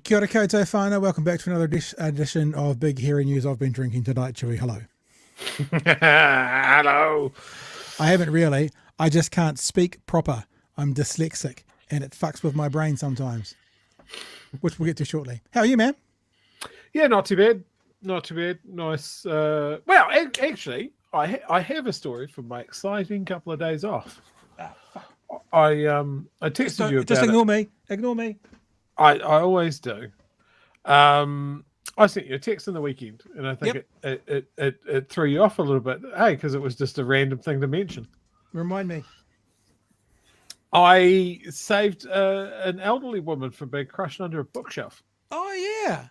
Kia ora koutou whānau. Welcome back to another edition of Big Hairy News. I've been drinking tonight, Chewy. Hello. Hello. I haven't really. I just can't speak proper. I'm dyslexic and it fucks with my brain sometimes, which we'll get to shortly. How are you, man? Yeah, not too bad. Not too bad. Nice. Well, actually, I have a story from my exciting couple of days off. I texted you about just ignore it. me. Ignore me. I always do. I sent you a text in the weekend, and I think it threw you off a little bit. Hey, because it was just a random thing to mention. Remind me. I saved an elderly woman from being crushed under a bookshelf. Oh yeah.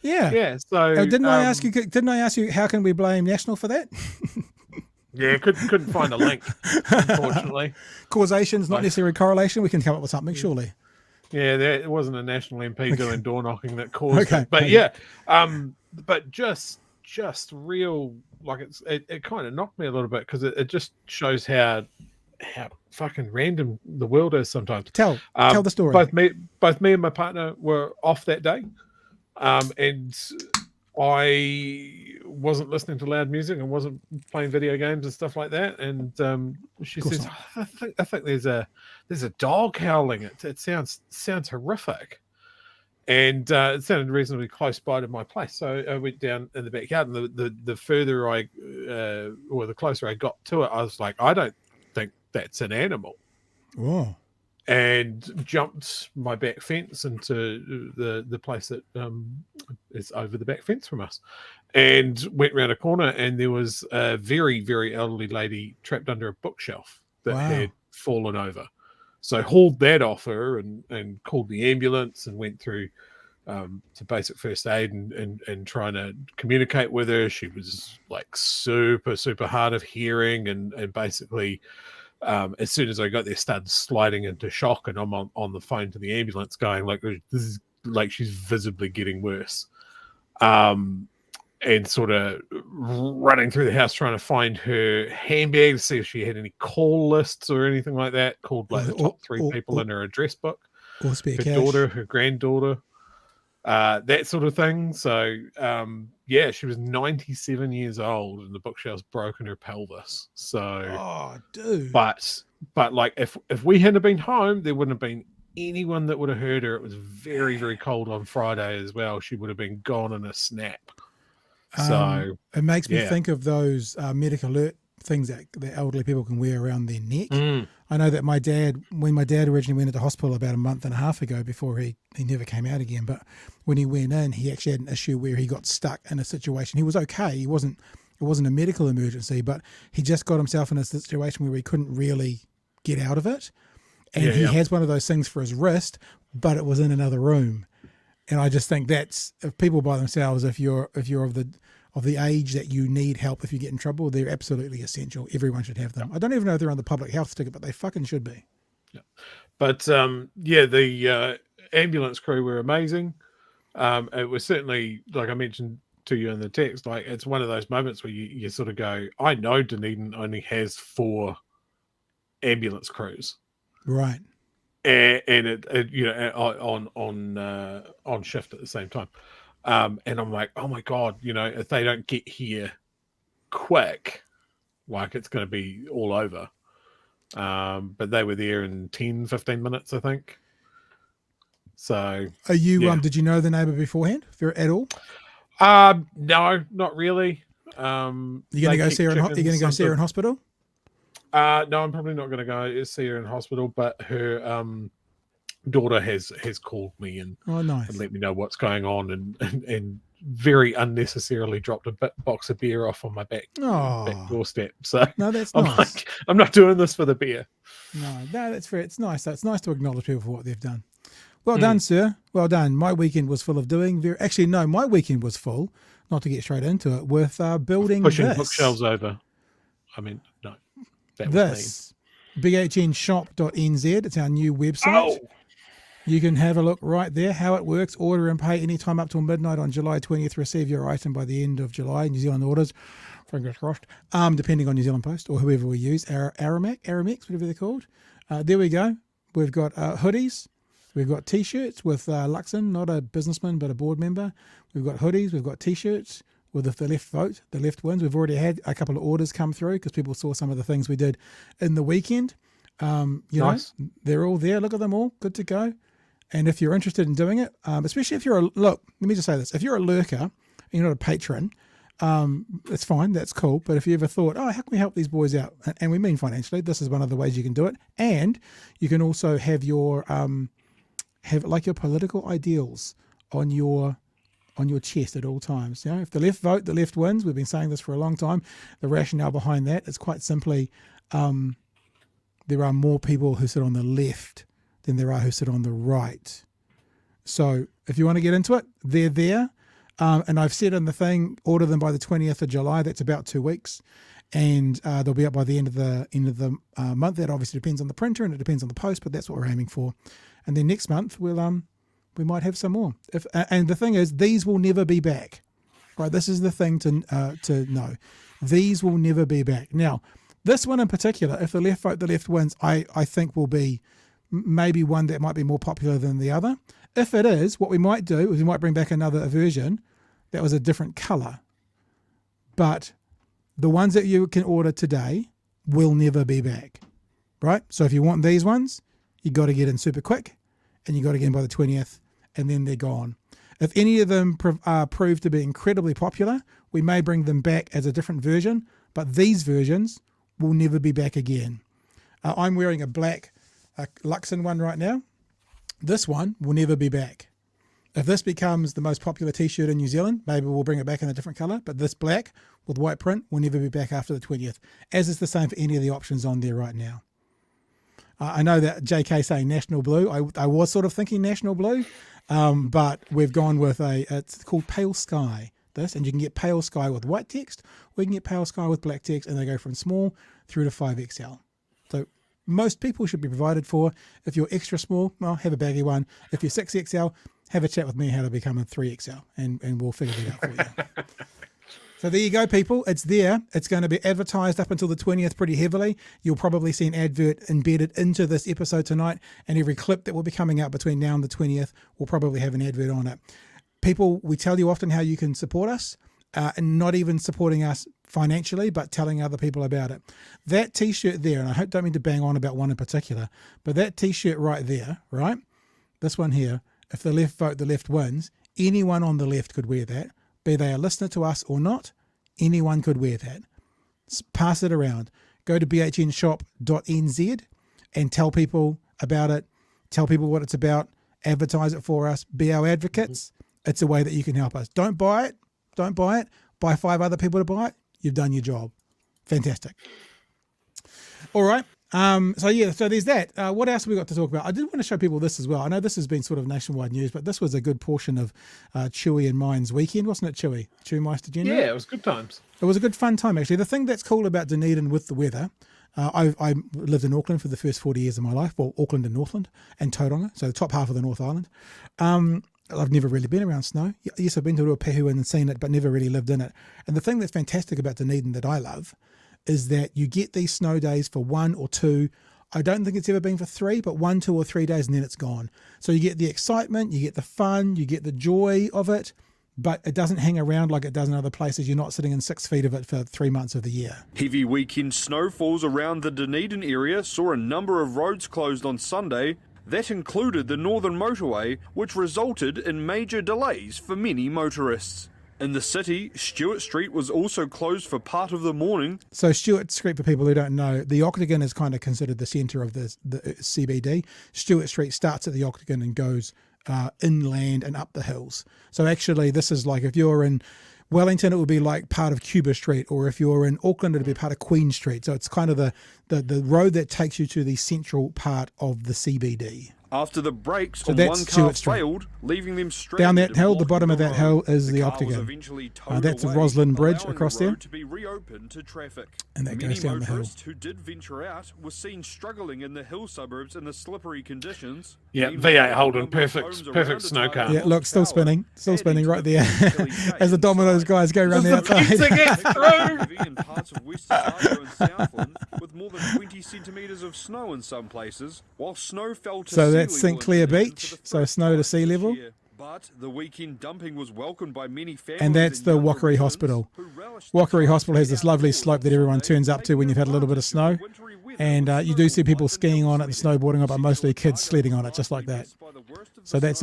Yeah. So Didn't I ask you? Didn't I ask you how can we blame National for that? Yeah, couldn't find a link, unfortunately. Causation's not necessarily correlation. We can come up with something, surely. Yeah, it wasn't a national MP doing door knocking that caused it. But yeah, but just real, like it kind of knocked me a little bit because it just shows how fucking random the world is sometimes. Tell the story. Both me and my partner were off that day, and I wasn't listening to loud music and wasn't playing video games and stuff like that. And she says, I think there's a dog howling. It sounds horrific. And it sounded reasonably close by to my place. So I went down in the backyard, and the further or the closer I got to it, I was like, I don't think that's an animal. Whoa. And jumped my back fence into the place that is over the back fence from us, and went round a corner, and there was a very, very elderly lady trapped under a bookshelf that had fallen over. So hauled that off her and called the ambulance and went through to basic first aid and trying to communicate with her. She was like super, super hard of hearing and basically as soon as I got there, started sliding into shock, and I'm on the phone to the ambulance going like, this is like she's visibly getting worse. And sort of running through the house trying to find her handbag to see if she had any call lists or anything like that, called like the top three people in her address book. Or spare her cash. Daughter, her granddaughter, that sort of thing. So yeah, she was 97 years old and the bookshelf's broken her pelvis. So dude. But like if we hadn't been home, there wouldn't have been anyone that would have heard her. It was very, very cold on Friday as well. She would have been gone in a snap. So it makes me think of those medical alert things that elderly people can wear around their neck. I know that when my dad originally went into hospital about a month and a half ago, before he never came out again, but when he went in, he actually had an issue where he got stuck in a situation. He was okay. It wasn't a medical emergency, but he just got himself in a situation where he couldn't really get out of it. And he has one of those things for his wrist, but it was in another room. And I just think that's, if people by themselves, if you're of the age that you need help if you get in trouble, they're absolutely essential. Everyone should have them. I don't even know if they're on the public health ticket, but they fucking should be. Yeah. But the ambulance crew were amazing. It was certainly, like I mentioned to you in the text, like it's one of those moments where you sort of go, I know Dunedin only has 4 ambulance crews. Right. And it on shift at the same time, and I'm like, oh my god, if they don't get here quick, like it's going to be all over. But they were there in 10-15 minutes, I think. So are you did you know the neighbor beforehand at all? No, not really. You're going to go see her in hospital? No, I'm probably not going to go see her in hospital, but her daughter has called me and let me know what's going on, and very unnecessarily dropped a box of beer off on my back doorstep. So no, that's I'm nice. Like, I'm not doing this for the beer. No, that's fair. It's nice. It's nice to acknowledge people for what they've done. Well done, sir. Well done. My weekend was full of doing. My weekend was full. Not to get straight into it, with building pushing bookshelves over. I mean, no. This bhnshop.nz. It's our new website. You can have a look right there how it works. Order and pay anytime up till midnight on July 20th. Receive your item by the end of July. New Zealand orders, fingers crossed, depending on New Zealand Post or whoever we use. Aramex, whatever they're called. There we go. We've got hoodies. We've got T-shirts with Luxon, not a businessman but a board member. We've got hoodies. We've got T-shirts with If the Left Vote, the Left Wins. We've already had a couple of orders come through because people saw some of the things we did in the weekend. Nice. They're all there. Look at them all. Good to go. And if you're interested in doing it, especially if you're let me just say this. If you're a lurker and you're not a patron, it's fine. That's cool. But if you ever thought, how can we help these boys out? And we mean financially, this is one of the ways you can do it. And you can also have your, your political ideals on your chest at all times. You know, if the left vote, the left wins. We've been saying this for a long time. The rationale behind that is quite simply, there are more people who sit on the left than there are who sit on the right. So if you want to get into it, they're there. And I've said in the thing, order them by the 20th of July. That's about 2 weeks. And they'll be up by the end of the month. That obviously depends on the printer and it depends on the post, but that's what we're aiming for. And then next month we might have some more. And the thing is, these will never be back. Right? This is the thing to know. These will never be back. Now, this one in particular, if the left vote, the left wins, I think will be maybe one that might be more popular than the other. If it is, what we might do is we might bring back another version that was a different colour. But the ones that you can order today will never be back, right? So if you want these ones, you got to get in super quick and you got to get in by the 20th and then they're gone. If any of them prove to be incredibly popular, we may bring them back as a different version, but these versions will never be back again. I'm wearing a black Luxon one right now. This one will never be back. If this becomes the most popular T-shirt in New Zealand, maybe we'll bring it back in a different colour, but this black with white print will never be back after the 20th, as is the same for any of the options on there right now. I know that JK saying National Blue. I was sort of thinking National Blue, but we've gone with it's called Pale Sky, and you can get Pale Sky with white text, or you can get Pale Sky with black text, and they go from small through to 5XL. So most people should be provided for. If you're extra small, well, have a baggy one. If you're 6XL, have a chat with me how to become a 3XL, and we'll figure it out for you. So there you go, people. It's there. It's going to be advertised up until the 20th pretty heavily. You'll probably see an advert embedded into this episode tonight, and every clip that will be coming out between now and the 20th will probably have an advert on it. People, we tell you often how you can support us, and not even supporting us financially, but telling other people about it. That T-shirt there, and I don't mean to bang on about one in particular, but that T-shirt right there, right? This one here, if the left vote, the left wins, anyone on the left could wear that. Be they a listener to us or not, anyone could wear that. Pass it around. Go to bhnshop.nz and tell people about it. Tell people what it's about. Advertise it for us. Be our advocates. It's a way that you can help us. Don't buy it. Don't buy it. Buy 5 other people to buy it. You've done your job. Fantastic. All right. So there's that. What else have we got to talk about? I did want to show people this as well. I know this has been sort of nationwide news, but this was a good portion of Chewy and mine's weekend, wasn't it, Chewy? Chewy Meister General? Yeah, it was good times. It was a good fun time, actually. The thing that's cool about Dunedin with the weather, I lived in Auckland for the first 40 years of my life. Well, Auckland and Northland and Tauranga, so the top half of the North Island. I've never really been around snow. Yes, I've been to Ruapehu and seen it, but never really lived in it. And the thing that's fantastic about Dunedin that I love is that you get these snow days for 1 or 2. I don't think it's ever been for 3, but 1, 2 or 3 days and then it's gone. So you get the excitement, you get the fun, you get the joy of it, but it doesn't hang around like it does in other places. You're not sitting in 6 feet of it for 3 months of the year. Heavy weekend snowfalls around the Dunedin area saw a number of roads closed on Sunday. That included the Northern Motorway, which resulted in major delays for many motorists. In the city, Stewart Street was also closed for part of the morning. So Stewart Street, for people who don't know, the Octagon is kind of considered the centre of the CBD. Stewart Street starts at the Octagon and goes inland and up the hills. So actually, this is like if you're in Wellington, it would be like part of Cuba Street, or if you're in Auckland, it would be part of Queen Street. So it's kind of the road that takes you to the central part of the CBD. After the brakes on one car failed, leaving them stranded. Down that hill, the bottom of that hill is the Octagon. That's the Roslyn Bridge across there. open to traffic. And that Many goes down the hill. motorists who did venture out were seen struggling in the hill suburbs in the slippery conditions. Yeah, Meanwhile, V8 a Holden, number of perfect homes around snow Otago car. Yeah, look, still lost power, spinning right there adding to the as the Domino's inside. guys go around the This is the outside. pizza gets through. Heavy in parts of West Otago and Southland, with more than 20 centimetres of snow in some places, while snow fell to So sea that's level St Clair in Dunedin Beach, for the so first snow to time sea this level. year. But the weekend dumping was welcomed by many families. And that's the younger Wackery residents Hospital. who relished the Wackery chance Hospital to has get this lovely outdoors slope on that everyone Sunday, turns up to when you've had a little bit of snow. taking advantage of the wintry weather And with you do see snow people on skiing on it and sledding. snowboarding on it, but mostly kids sledding on it, just like that. So that's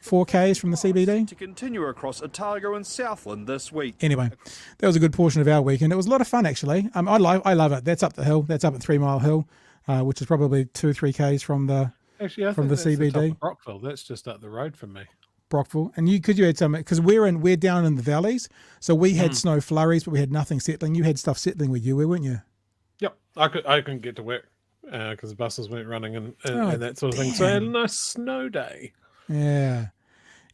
4 Ks from the CBD. To continue across Otago and Southland this week. Anyway, that was a good portion of our weekend. It was a lot of fun, actually. I love it. That's up the hill. That's up at 3 Mile Hill, which is probably 2-3 Ks from the Actually, I from think the that's the top CBD. of Brockville. That's just up the road from me. Brockville. And you had some, because we're down in the valleys, so we had snow flurries, but we had nothing settling. You had stuff settling where you were, weren't you? Yep, I couldn't get to work because the buses weren't running and that sort of thing. damn. So I had a nice snow day. Yeah.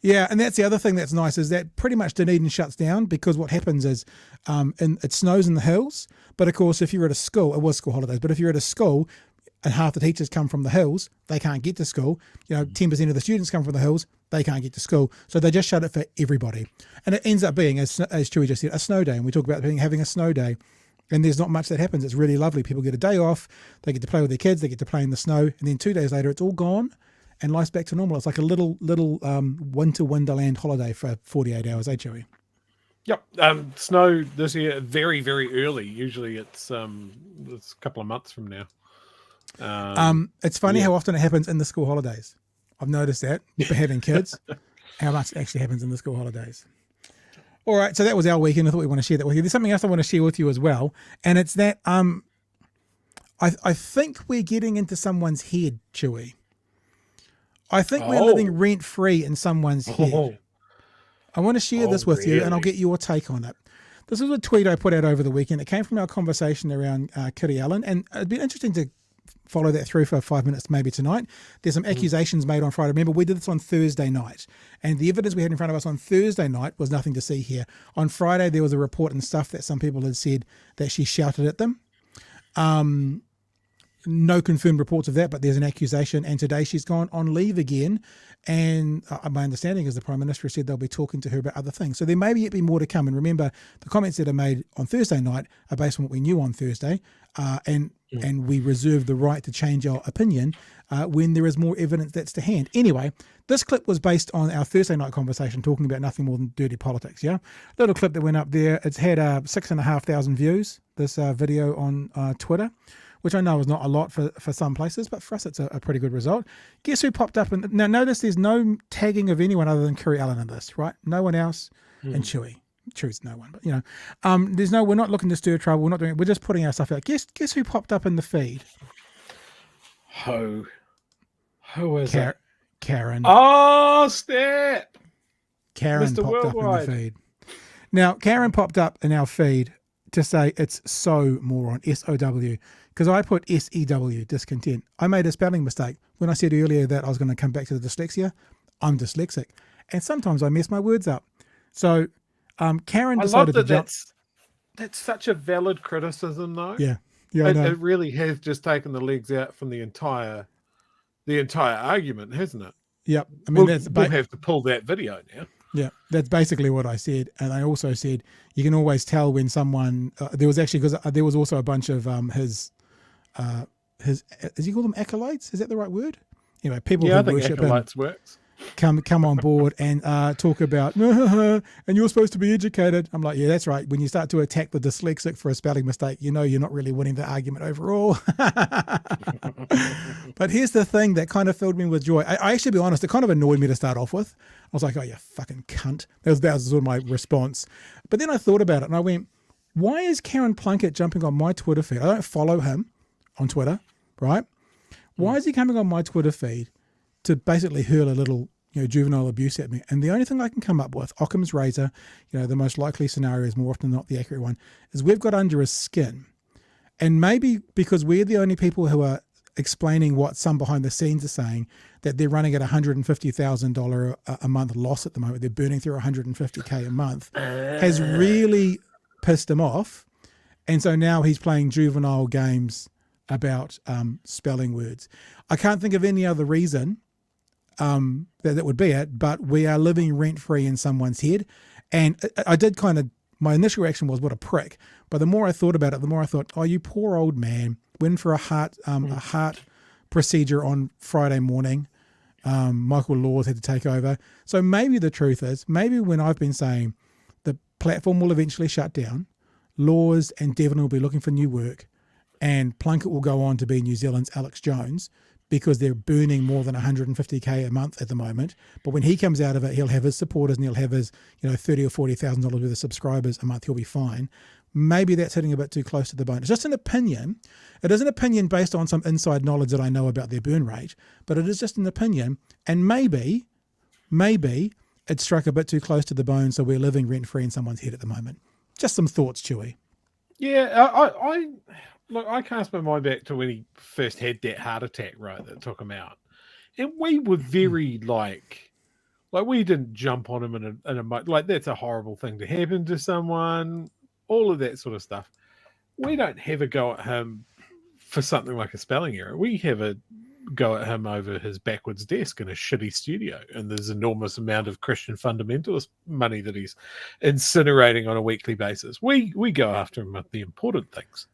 Yeah, and that's the other thing that's nice is that pretty much Dunedin shuts down because what happens is it snows in the hills, but of course if you're at a school, it was school holidays, but if you're at a school and half the teachers come from the hills, they can't get to school. 10% of the students come from the hills, they can't get to school. So they just shut it for everybody. And it ends up being, as Chewie just said, a snow day. And we talk about having a snow day. And there's not much that happens. It's really lovely. People get a day off. They get to play with their kids. They get to play in the snow. And then 2 days later, it's all gone. And life's back to normal. It's like a little winter wonderland holiday for 48 hours, Chewie? Yep, snow this year very, very early. Usually it's a couple of months from now. It's funny how often it happens in the school holidays. I've noticed that for having kids, how much it actually happens in the school holidays. All right, so that was our weekend. I thought we want to share that with you. There's something else I want to share with you as well, and it's that I think we're getting into someone's head, Chewie. I think we're living rent-free in someone's head. I want to share this with you, and I'll get your take on it. This is a tweet I put out over the weekend. It came from our conversation around Kitty Allen, and it'd be interesting to follow that through for 5 minutes maybe tonight. There's some accusations made on Friday. Remember, we did this on Thursday night, and the evidence we had in front of us on Thursday night was nothing to see here. On Friday, there was a report and stuff that some people had said that she shouted at them. No confirmed reports of that, but there's an accusation, and today she's gone on leave again, and my understanding is the Prime Minister said they'll be talking to her about other things. So there may yet be more to come, and remember, the comments that are made on Thursday night are based on what we knew on Thursday, and we reserve the right to change our opinion when there is more evidence that's to hand. Anyway, this clip was based on our Thursday night conversation talking about nothing more than dirty politics, yeah? Little clip that went up there. It's had 6,500 views, this video on Twitter, which I know is not a lot for some places, but for us it's a pretty good result. Guess who popped up? Now notice there's no tagging of anyone other than Kiri Allen in this, right? No one else, and Chewie. Chewie's no one, but we're not looking to stir trouble. We're just putting our stuff out. Guess who popped up in the feed? Who is it? Karen. Oh, snap! Karen Mr. popped up Worldwide. in the feed. Now, Karen popped up in our feed to say it's so moron, SOW, because I put SEW, discontent. I made a spelling mistake. When I said earlier that I was going to come back to the dyslexia, I'm dyslexic. And sometimes I mess my words up. So Karen decided to jump. That's such a valid criticism, though. Yeah, I know. It really has just taken the legs out from the entire argument, hasn't it? Yep. I mean, we'll have to pull that video now. Yeah, that's basically what I said. And I also said you can always tell when someone there was actually, because there was also a bunch of his does he call them acolytes? Is that the right word? Anyway, people who worship him works. come on board and talk about and you're supposed to be educated. I'm like, yeah, that's right. When you start to attack the dyslexic for a spelling mistake, you're not really winning the argument overall. But here's the thing that kind of filled me with joy. I actually, to be honest, it kind of annoyed me to start off with. I was like, oh, you fucking cunt. That was sort of my response. But then I thought about it and I went, why is Karen Plunkett jumping on my Twitter feed? I don't follow him on Twitter, right? Why is he coming on my Twitter feed to basically hurl a little, juvenile abuse at me? And the only thing I can come up with, Occam's razor, the most likely scenario is more often than not the accurate one, is we've got under his skin. And maybe because we're the only people who are explaining what some behind the scenes are saying, that they're running at $150,000 a month loss at the moment, they're burning through $150K a month, has really pissed him off. And so now he's playing juvenile games about spelling words. I can't think of any other reason that would be it, but we are living rent-free in someone's head. And I did my initial reaction was, what a prick. But the more I thought about it, the more I thought, oh, you poor old man, went for a heart procedure on Friday morning. Michael Laws had to take over. So maybe the truth is, maybe when I've been saying the platform will eventually shut down, Laws and Devon will be looking for new work, and Plunkett will go on to be New Zealand's Alex Jones because they're burning more than 150k a month at the moment. But when he comes out of it, he'll have his supporters and he'll have his, $30,000 or $40,000 worth of subscribers a month. He'll be fine. Maybe that's hitting a bit too close to the bone. It's just an opinion. It is an opinion based on some inside knowledge that I know about their burn rate, but it is just an opinion. And maybe it struck a bit too close to the bone, so we're living rent-free in someone's head at the moment. Just some thoughts, Chewy. Yeah, I cast my mind back to when he first had that heart attack, right, that took him out. And we were very like we didn't jump on him in a that's a horrible thing to happen to someone, all of that sort of stuff. We don't have a go at him for something like a spelling error. We have a go at him over his backwards desk in a shitty studio, and there's enormous amount of Christian fundamentalist money that he's incinerating on a weekly basis. We go after him with the important things.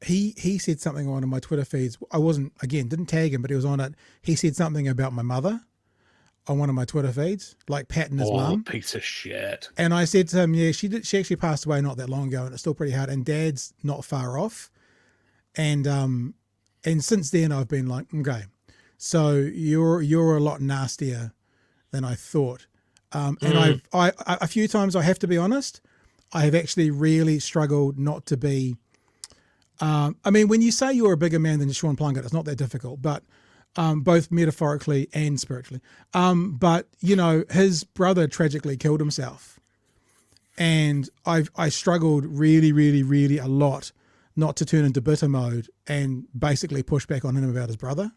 He said something on my Twitter feeds. I didn't tag him, but he was on it. He said something about my mother on one of my Twitter feeds, like patting his mum. Piece of shit. And I said to him, yeah, she actually passed away not that long ago, and it's still pretty hard. And Dad's not far off. And since then I've been like, okay, so you're a lot nastier than I thought. And I a few times, I have to be honest, I have actually really struggled not to be. When you say you're a bigger man than Sean Plunkett, it's not that difficult, but both metaphorically and spiritually. But his brother tragically killed himself, and I struggled really, really, really a lot not to turn into bitter mode and basically push back on him about his brother.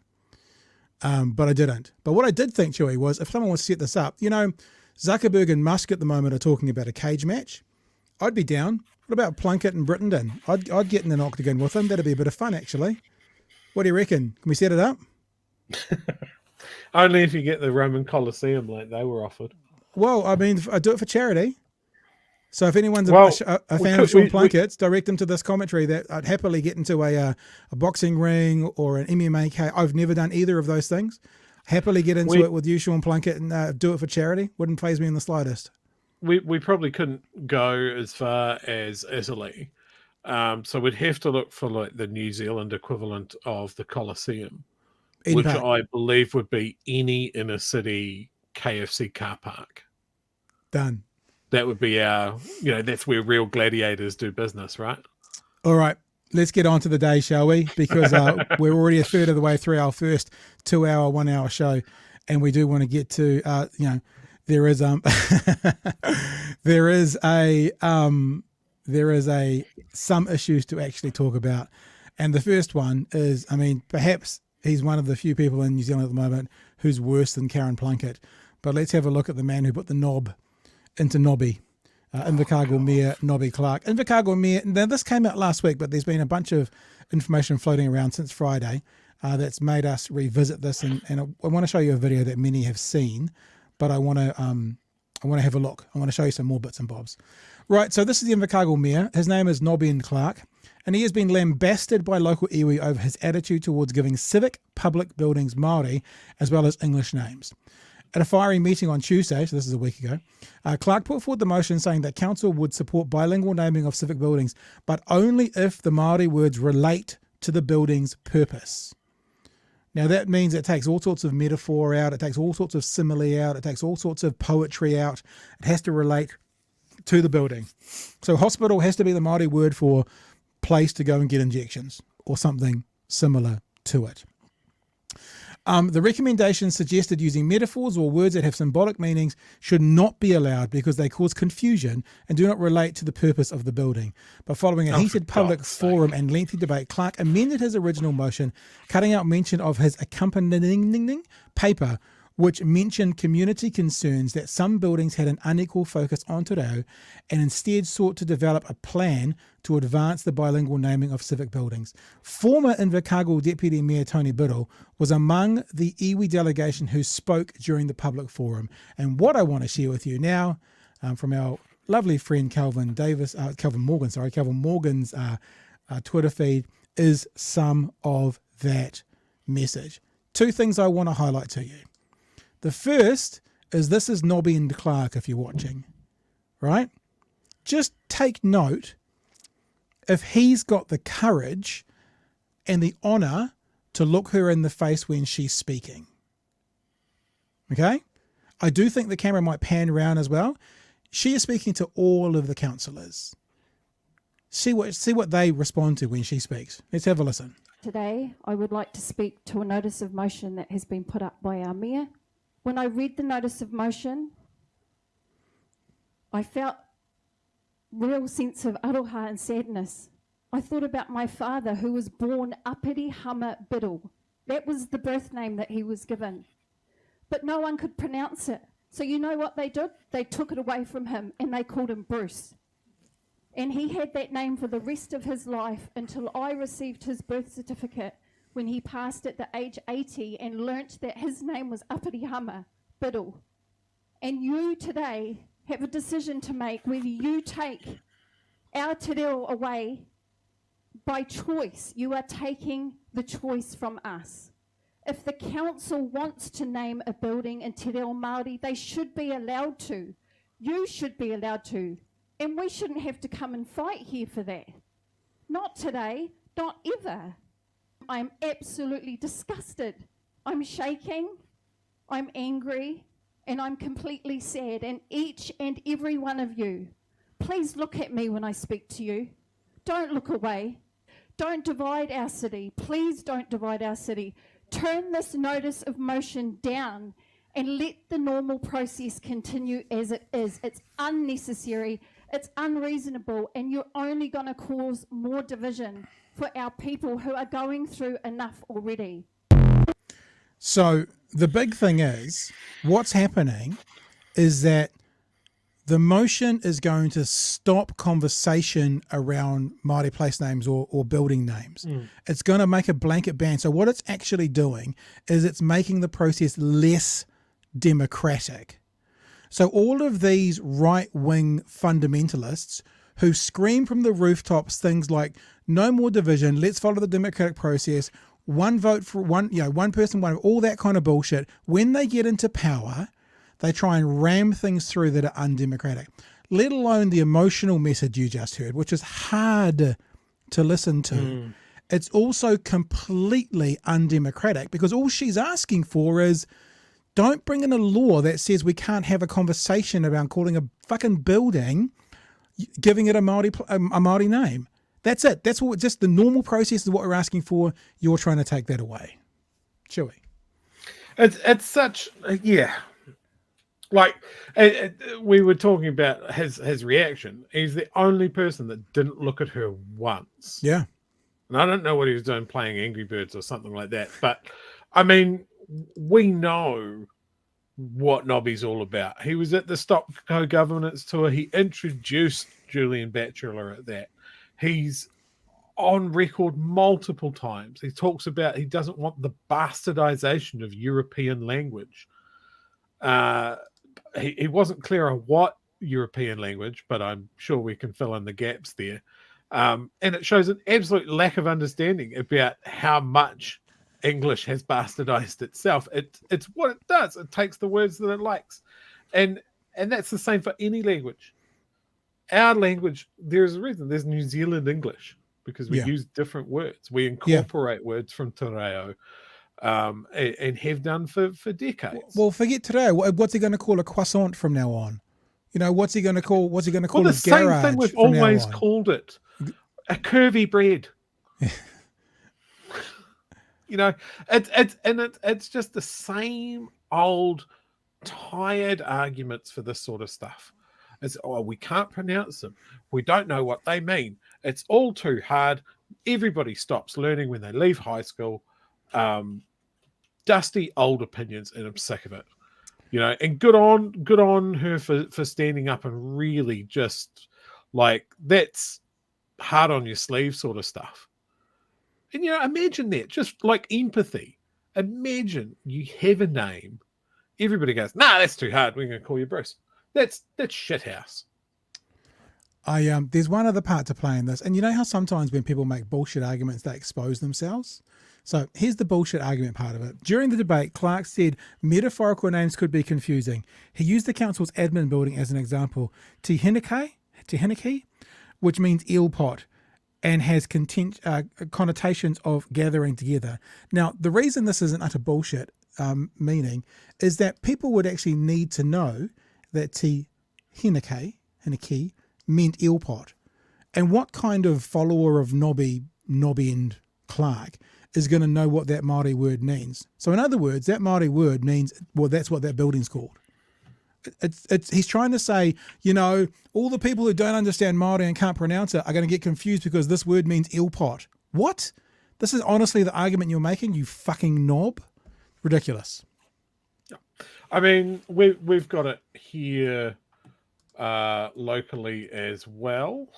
But I didn't. But what I did think, Chewy, was if someone wants to set this up, Zuckerberg and Musk at the moment are talking about a cage match. I'd be down. What about Plunkett and Brittenden? I'd get in an octagon with them. That'd be a bit of fun, actually. What do you reckon? Can we set it up? Only if you get the Roman Colosseum like they were offered. Well, I do it for charity. So if anyone's a fan of Sean Plunkett's, direct them to this commentary that I'd happily get into a boxing ring or an MMA. I've never done either of those things. Happily get into it with you, Sean Plunkett, and do it for charity. Wouldn't faze me in the slightest. We probably couldn't go as far as Italy. So we'd have to look for like the New Zealand equivalent of the Colosseum, which I believe would be any inner city KFC car park. Done. That would be our, that's where real gladiators do business, right? All right, let's get on to the day, shall we? Because we're already a third of the way through our first 2-hour, 1-hour show, and we do want to get to, there is some issues to actually talk about, and the first one is, perhaps he's one of the few people in New Zealand at the moment who's worse than Karen Plunkett. But let's have a look at the man who put the knob into Nobby, Invercargill Mayor Nobby Clark. Invercargill Mayor, now this came out last week, but there's been a bunch of information floating around since Friday that's made us revisit this, and I want to show you a video that many have seen, but I want to have a look. I want to show you some more bits and bobs. Right, so this is the Invercargill Mayor. His name is Nobby Clark, and he has been lambasted by local iwi over his attitude towards giving civic public buildings Māori as well as English names. At a fiery meeting on Tuesday, so this is a week ago, Clark put forward the motion saying that council would support bilingual naming of civic buildings, but only if the Māori words relate to the building's purpose. Now that means it takes all sorts of metaphor out, it takes all sorts of simile out, it takes all sorts of poetry out. It has to relate to the building. So hospital has to be the Māori word for place to go and get injections or something similar to it. The recommendation suggested using metaphors or words that have symbolic meanings should not be allowed because they cause confusion and do not relate to the purpose of the building. But following a heated public forum and lengthy debate, Clark amended his original motion, cutting out mention of his accompanying paper which mentioned community concerns that some buildings had an unequal focus on te reo and instead sought to develop a plan to advance the bilingual naming of civic buildings. Former Invercargill Deputy Mayor Toni Biddle was among the iwi delegation who spoke during the public forum. And what I want to share with you now from our lovely friend Calvin Morgan's Twitter feed is some of that message. Two things I want to highlight to you. The first is this is Nobby and Clark if you're watching, right? Just take note if he's got the courage and the honour to look her in the face when she's speaking. Okay? I do think the camera might pan around as well. She is speaking to all of the councillors. See what they respond to when she speaks. Let's have a listen. Today, I would like to speak to a notice of motion that has been put up by our Mayor. When I read the notice of motion, I felt real sense of aroha and sadness. I thought about my father who was born Apiri Hama Biddle. That was the birth name that he was given. But no one could pronounce it. So you know what they did? They took it away from him and they called him Bruce. And he had that name for the rest of his life until I received his birth certificate when he passed at the age 80 and learnt that his name was Apirihama Biddle. And you today have a decision to make whether you take our te reo away by choice. You are taking the choice from us. If the council wants to name a building in te reo Māori, they should be allowed to. You should be allowed to. And we shouldn't have to come and fight here for that. Not today, not ever. I'm absolutely disgusted. I'm shaking, I'm angry, and I'm completely sad. And each and every one of you, please look at me when I speak to you. Don't look away. Don't divide our city. Please don't divide our city. Turn this notice of motion down and let the normal process continue as it is. It's unnecessary, it's unreasonable, and you're only going to cause more division for our people who are going through enough already. So the big thing is, what's happening is that the motion is going to stop conversation around Māori place names or building names. It's going to make a blanket ban. So what it's actually doing is it's making the process less democratic. So all of these right-wing fundamentalists who scream from the rooftops things like no more division, let's follow the democratic process, one vote for one, one person, one, all that kind of bullshit, when they get into power, they try and ram things through that are undemocratic, let alone the emotional message you just heard, which is hard to listen to. It's also completely undemocratic because all she's asking for is don't bring in a law that says we can't have a conversation about calling a fucking building, giving it a Māori name. That's it. That's what just the normal process is what we're asking for. You're trying to take that away. Chewy. It's such, yeah. Like we were talking about his reaction. He's the only person that didn't look at her once. Yeah. And I don't know what he was doing, playing Angry Birds or something like that. But I mean, we know what Nobby's all about. He was at the Stop Co-Governance tour. He introduced Julian Batchelor at that. He's on record multiple times. He talks about he doesn't want the bastardization of European language. He wasn't clear on what European language, but I'm sure we can fill in the gaps there. And it shows an absolute lack of understanding about how much English has bastardized itself. It's what it does. It takes the words that it likes. And that's the same for any language. Our language, there's a reason. There's New Zealand English because we use different words. We incorporate words from te reo. And have done for decades. Well, forget today. What's he going to call a croissant from now on? What's he going to call? What's he going to call the a same garage thing we've from always now on? called it, a curvy bread. It's just the same old tired arguments for this sort of stuff. It's we can't pronounce them. We don't know what they mean. It's all too hard. Everybody stops learning when they leave high school. dusty old opinions, and I'm sick of it. You know, and good on her for standing up and really just like, that's hard on your sleeve sort of stuff. And you know, imagine that, just like empathy. Imagine you have a name, everybody goes, nah, that's too hard, we're going to call you Bruce. That's shithouse. There's one other part to play in this, and you know how sometimes when people make bullshit arguments, they expose themselves. So here's the bullshit argument part of it. During the debate, Clark said metaphorical names could be confusing. He used the council's admin building as an example. Tehineke, which means eel pot, and has connotations of gathering together. Now, the reason this isn't utter bullshit meaning is that people would actually need to know that Tehineke meant eel pot. And what kind of follower of Nobby and Clark is going to know what that Māori word means? So in other words, that Māori word means, well, that's what that building's called. He's trying to say, you know, all the people who don't understand Māori and can't pronounce it are going to get confused because this word means eel pot. What? This is honestly the argument you're making, you fucking knob? Ridiculous. I mean, we've got it here locally as well.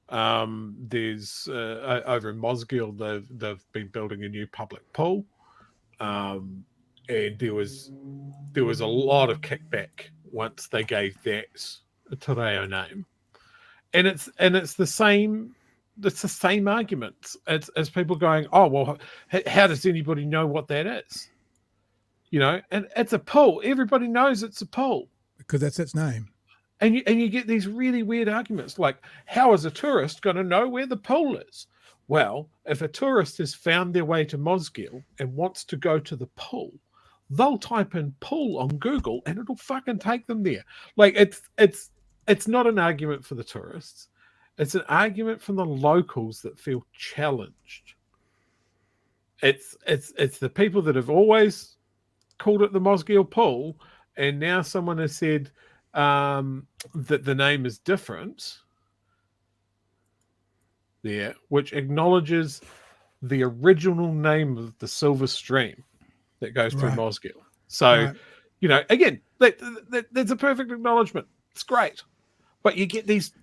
There's over in Mosgiel, they've been building a new public pool, and there was a lot of kickback once they gave that a te reo name, and it's the same. It's the same arguments as people going, oh well, how does anybody know what that is? You know, and it's a pool. Everybody knows it's a pool because that's its name. And you get these really weird arguments like, how is a tourist going to know where the pool is? Well, if a tourist has found their way to Mosgiel and wants to go to the pool, they'll type in pool on Google and it'll fucking take them there. Like, it's not an argument for the tourists. It's an argument from the locals that feel challenged. It's the people that have always called it the Mosgiel pool, and now someone has said that the name is different there, which acknowledges the original name of the silver stream that goes through Mosgiel. So, you know, again, that's a perfect acknowledgement. It's great. But you get these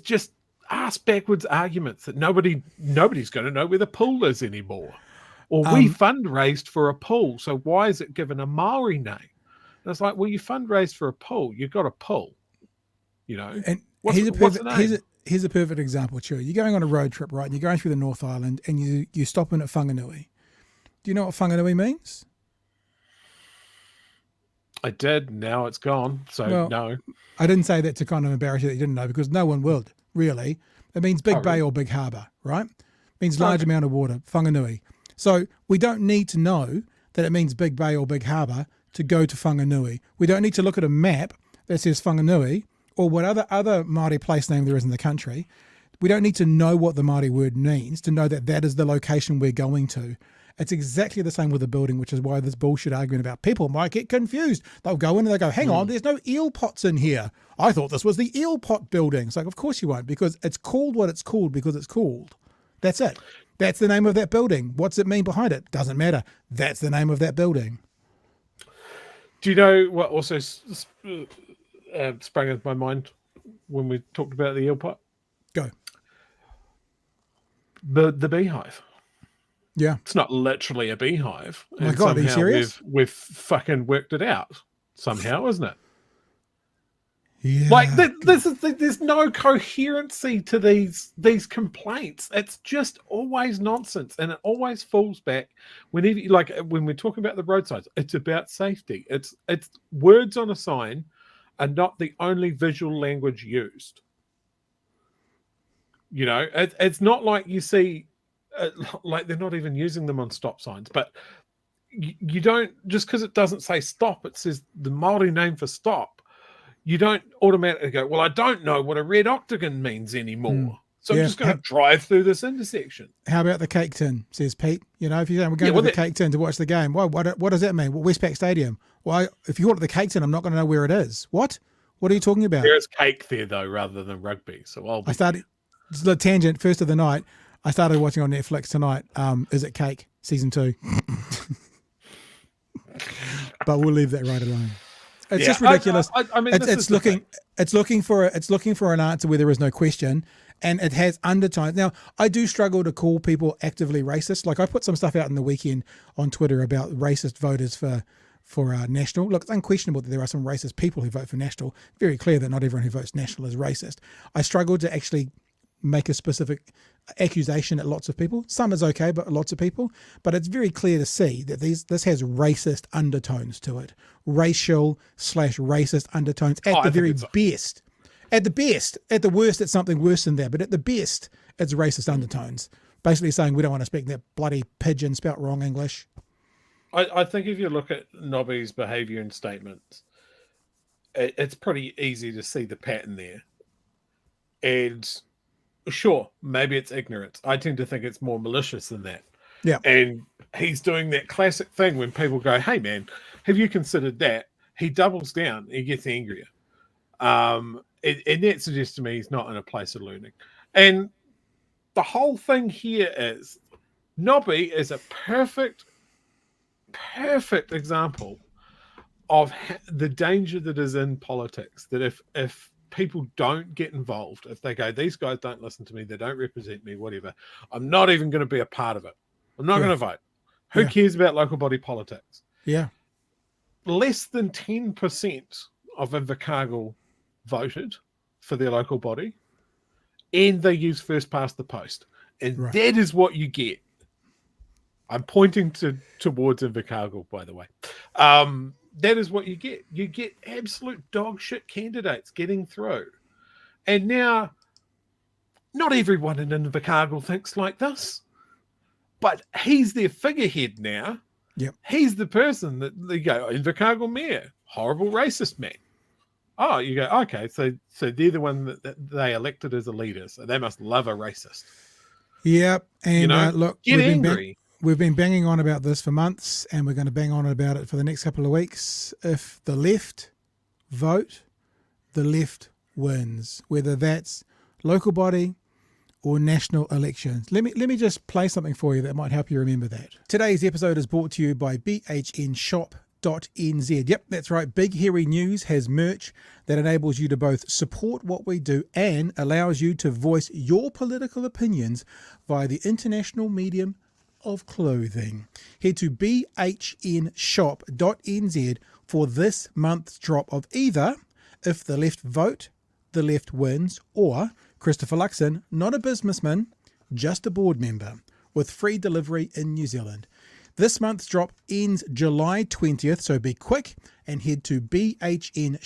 just ass backwards arguments that nobody's going to know where the pool is anymore. Or we fundraised for a pool, so why is it given a Maori name? And it's like, well, you fundraised for a pool. You got a pool, you know. And here's a perfect example, too. You're going on a road trip, right? And you're going through the North Island, and you stop in at Whanganui. Do you know what Whanganui means? I did. Now it's gone. So well, no. I didn't say that to kind of embarrass you that you didn't know, because no one would, really. It means big bay or big harbour, right? It means large amount of water, Whanganui. So we don't need to know that it means big bay or big harbour to go to Whanganui. We don't need to look at a map that says Whanganui or what other Māori place name there is in the country. We don't need to know what the Māori word means to know that that is the location we're going to. It's exactly the same with the building, which is why this bullshit argument about people might get confused. They'll go in and they go, hang on, there's no eel pots in here. I thought this was the eel pot building. It's like, of course you won't, because it's called what it's called because it's called. That's it. That's the name of that building. What's it mean behind it? Doesn't matter. That's the name of that building. Do you know what also sprang into my mind when we talked about the eel pot? Go. The beehive. Yeah. It's not literally a beehive. Oh my God, are you serious? We've fucking worked it out somehow, isn't it? Yeah. Like there's no coherency to these complaints. It's just always nonsense, and it always falls back whenever, like when we're talking about the roadsides. It's about safety. It's words on a sign are not the only visual language used. You know, it's not like you see, like they're not even using them on stop signs. But you don't, just because it doesn't say stop, it says the Māori name for stop. You don't automatically go, well, I don't know what a red octagon means anymore. So I'm just going to drive through this intersection. How about the cake tin, says Pete? You know, if you're going to the cake tin to watch the game, what does that mean? Well, Westpac Stadium. Well, if you order the cake tin, I'm not going to know where it is. What? What are you talking about? There is cake there, though, rather than rugby. So I started, just a tangent, first of the night, I started watching on Netflix tonight, Is It Cake, Season 2. but we'll leave that right alone. It's Yeah, just ridiculous. I mean, this is the thing. It's looking for an answer where there is no question, and it has undertones. Now, I do struggle to call people actively racist. Like I put some stuff out in the weekend on Twitter about racist voters for National. Look, it's unquestionable that there are some racist people who vote for National. Very clear that not everyone who votes National is racist. I struggle to actually make a specific accusation at lots of people. Some is okay, but lots of people. But it's very clear to see that this has racist undertones to it. Racial/racist undertones at the very best. At the best. At the worst, it's something worse than that. But at the best, it's racist undertones. Basically saying we don't want to speak that bloody pigeon spelt wrong English. I think if you look at Nobby's behaviour and statements, it's pretty easy to see the pattern there. And sure, maybe it's ignorance. I tend to think it's more malicious than that. Yeah. And he's doing that classic thing when people go, hey, man, have you considered that? He doubles down. He gets angrier. And that suggests to me he's not in a place of learning. And the whole thing here is Nobby is a perfect example of the danger that is in politics. That if people don't get involved, if they go, these guys don't listen to me, they don't represent me, whatever, I'm not even going to be a part of it. I'm not going to vote. Who cares about local body politics? Yeah. Less than 10% of Invercargill voted for their local body, and they use first past the post. And that is what you get. I'm pointing towards Invercargill, by the way. That is what you get. You get absolute dog shit candidates getting through. And now, not everyone in Invercargill thinks like this, but he's their figurehead now. Yep. He's the person that they go, Invercargill mayor, horrible racist man. Oh, you go, okay, so they're the one that they elected as a leader, so they must love a racist. Yep. And look, get angry. We've been banging on about this for months, and we're going to bang on about it for the next couple of weeks. If the left vote, the left wins, whether that's local body or national elections. Let me just play something for you that might help you remember that. Today's episode is brought to you by bhnshop.nz. Yep, that's right. Big Hairy News has merch that enables you to both support what we do and allows you to voice your political opinions via the international medium of clothing. Head to bhnshop.nz for this month's drop of either If the Left Vote, the Left Wins, or Christopher Luxon, not a businessman, just a board member, with free delivery in New Zealand. This month's drop ends July 20th, so be quick and head to bhnshop.nz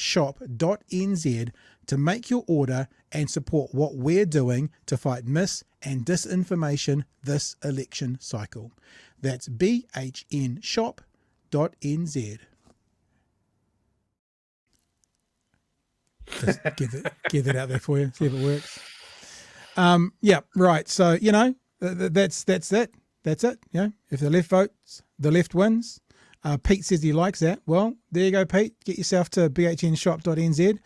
to make your order and support what we're doing to fight mis- and disinformation this election cycle. That's bhnshop.nz. Just get that out there for you, see if it works. Yeah, right. So, that's it. That's it. If the left votes, the left wins. Pete says he likes that. Well, there you go, Pete. Get yourself to bhnshop.nz.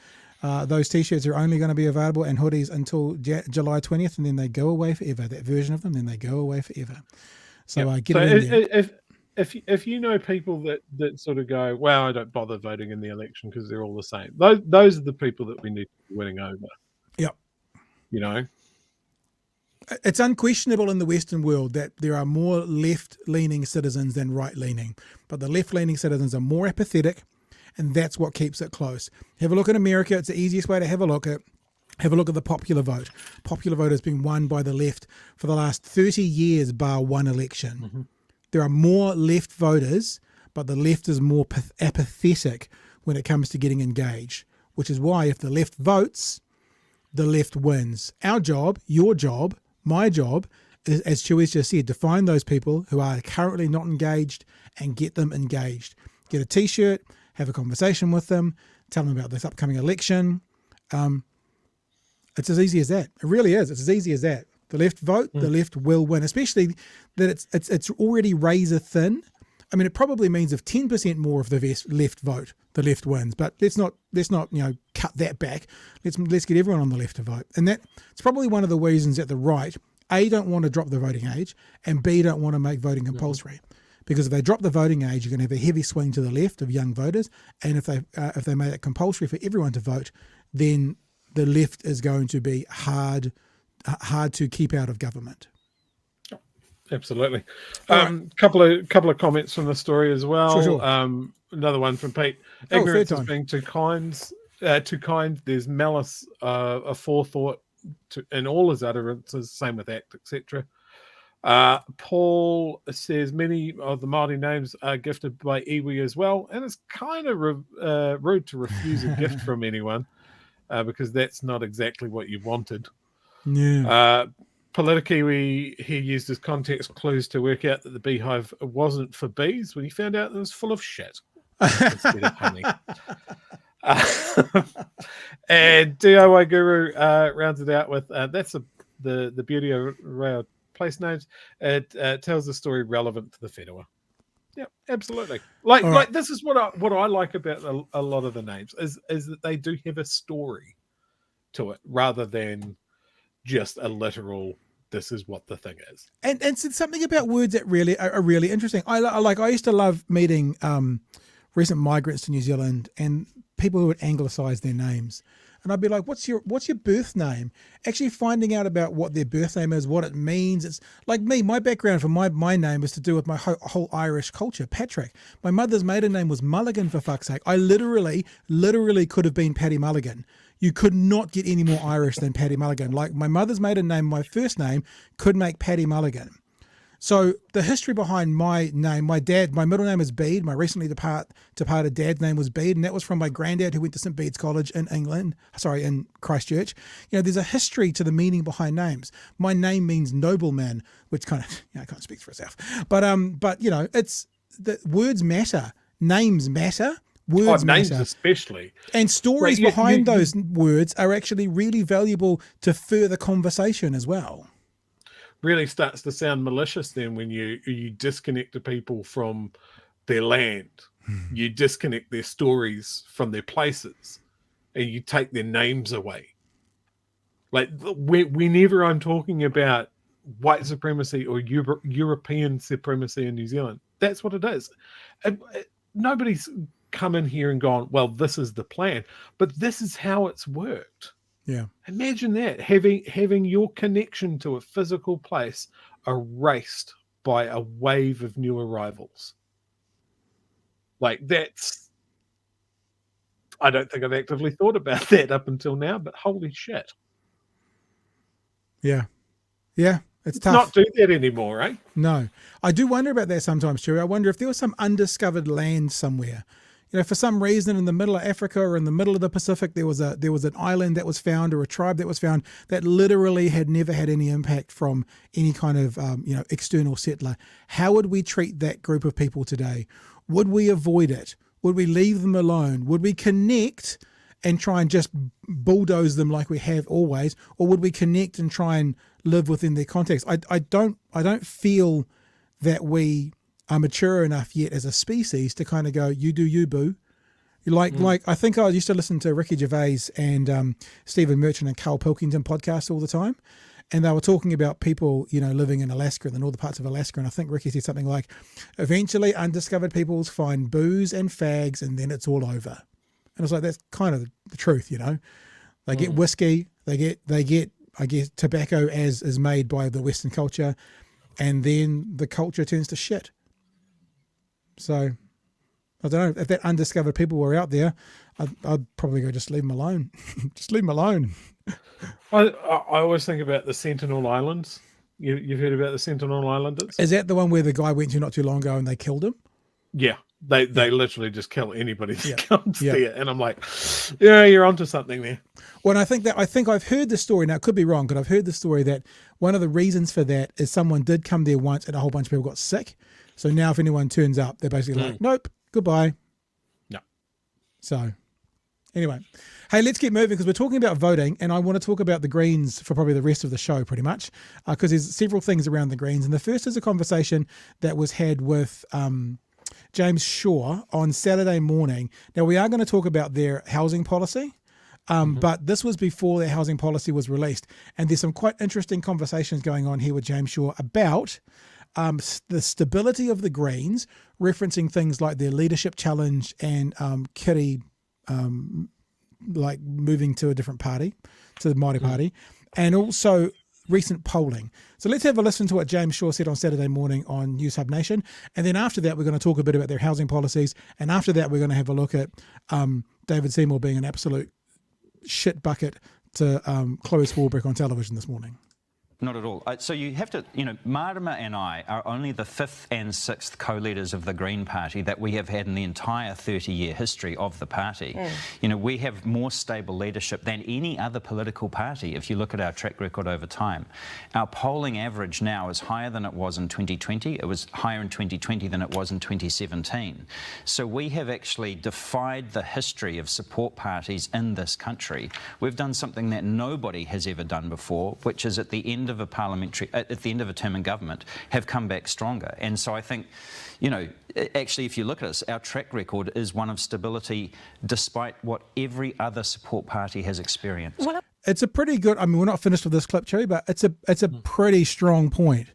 Those T-shirts are only going to be available and hoodies until July 20th, and then they go away forever. That version of them, then they go away forever. So get it in there. If you know people that sort of go, well, I don't bother voting in the election because they're all the same. Those are the people that we need to be winning over. Yep. It's unquestionable in the Western world that there are more left-leaning citizens than right-leaning, but the left-leaning citizens are more apathetic, and that's what keeps it close. Have a look at America. It's the easiest way to have a look at. Have a look at the popular vote. Popular vote has been won by the left for the last 30 years, bar one election. Mm-hmm. There are more left voters, but the left is more apathetic when it comes to getting engaged, which is why if the left votes, the left wins. Our job, your job, my job, is, as Chewy's just said, to find those people who are currently not engaged and get them engaged. Get a T-shirt, have a conversation with them, tell them about this upcoming election. It's as easy as that. It really is. It's as easy as that. The left vote, the left will win, especially that it's already razor thin. I mean, it probably means if 10% more of the left vote, the left wins. But let's not cut that back. Let's get everyone on the left to vote. And it's probably one of the reasons that the right, A, don't want to drop the voting age, and B, don't want to make voting compulsory. because if they drop the voting age, you're going to have a heavy swing to the left of young voters, and if they made it compulsory for everyone to vote, then the left is going to be hard to keep out of government. Absolutely. Couple of comments from the story as well. Sure. Another one from Pete. Ignorance is being too kind. There's malice, aforethought in all his utterances. Same with act, etc. Paul says many of the Māori names are gifted by iwi as well, and it's kind of rude to refuse a gift from anyone because that's not exactly what you wanted. Yeah. Politikiwi, he used his context clues to work out that the beehive wasn't for bees when he found out it was full of shit instead of honey. And DIY Guru rounds it out with that's the beauty of rail place names. It tells the story relevant to the whenua. Yeah, absolutely. Like this is what I like about a lot of the names is that they do have a story to it rather than just a literal this is what the thing is. And it's something about words that really are really interesting. I used to love meeting recent migrants to New Zealand and people who would anglicise their names. And I'd be like, what's your birth name? Actually finding out about what their birth name is, what it means. It's like me, my background for my name is to do with my whole Irish culture, Patrick. My mother's maiden name was Mulligan, for fuck's sake. I literally could have been Paddy Mulligan. You could not get any more Irish than Paddy Mulligan. Like my mother's maiden name, my first name could make Paddy Mulligan. So the history behind my name, my middle name is Bede. My recently departed dad's name was Bede, and that was from my granddad who went to St. Bede's College in in Christchurch. You know, there's a history to the meaning behind names. My name means nobleman, which kind of, kind of speaks for itself. But it's the words matter, names matter. Words names matter. Especially. And stories behind those words are actually really valuable to further conversation as well. Really starts to sound malicious then when you disconnect the people from their land. You disconnect their stories from their places and you take their names away. Like whenever I'm talking about white supremacy or European supremacy in New Zealand, that's what it is. Nobody's come in here and gone, well, this is the plan, but this is how it's worked. Yeah. Imagine that, having your connection to a physical place erased by a wave of new arrivals. Like that's, I don't think I've actively thought about that up until now, but holy shit. Yeah. Yeah. It's tough. Not do that anymore, eh? No. I do wonder about that sometimes, Cherie. I wonder if there was some undiscovered land somewhere. You know, for some reason in the middle of Africa or in the middle of the Pacific, there was an island that was found or a tribe that was found that literally had never had any impact from any kind of, external settler. How would we treat that group of people today? Would we avoid it? Would we leave them alone? Would we connect and try and just bulldoze them like we have always? Or would we connect and try and live within their context? I don't feel that we are mature enough yet as a species to kind of go, you do you, boo. Like I think I used to listen to Ricky Gervais and Stephen Merchant and Carl Pilkington podcasts all the time, and they were talking about people, living in Alaska and the northern parts of Alaska, and I think Ricky said something like, eventually undiscovered peoples find booze and fags and then it's all over. And I was like, that's kind of the truth, They get whiskey, they get I guess tobacco as is made by the Western culture, and then the culture turns to shit. So I don't know if that undiscovered people were out there. I'd probably go just leave them alone. Just leave them alone. I always think about the Sentinel Islands. You've heard about the Sentinel Islanders? Is that the one where the guy went to not too long ago and they killed him? Yeah, they literally just kill anybody that comes there, and I'm like, yeah, you're onto something there. Well, I think I've heard the story. Now, it could be wrong, but I've heard the story that one of the reasons for that is someone did come there once and a whole bunch of people got sick. So now if anyone turns up, they're basically like, nope, goodbye. No. So anyway, hey, let's get moving because we're talking about voting, and I want to talk about the Greens for probably the rest of the show pretty much because there's several things around the Greens. And the first is a conversation that was had with James Shaw on Saturday morning. Now, we are going to talk about their housing policy. But this was before their housing policy was released. And there's some quite interesting conversations going on here with James Shaw about the stability of the Greens, referencing things like their leadership challenge and Kitty like moving to a different party, to the Māori Party, and also recent polling. So let's have a listen to what James Shaw said on Saturday morning on Newshub Nation. And then after that, we're going to talk a bit about their housing policies. And after that, we're going to have a look at David Seymour being an absolute shit bucket to Chloe Swarbrick on television this morning. Not at all. So you have to, Marama and I are only the 5th and 6th co-leaders of the Green Party that we have had in the entire 30-year history of the party. We have more stable leadership than any other political party if you look at our track record over time. Our polling average now is higher than it was in 2020. It was higher in 2020 than it was in 2017. So we have actually defied the history of support parties in this country. We've done something that nobody has ever done before, which is at the end of a term in government, have come back stronger. And so I think, actually, if you look at us, our track record is one of stability despite what every other support party has experienced. Well, it's a pretty good, we're not finished with this clip, Chewy, but it's a pretty strong point.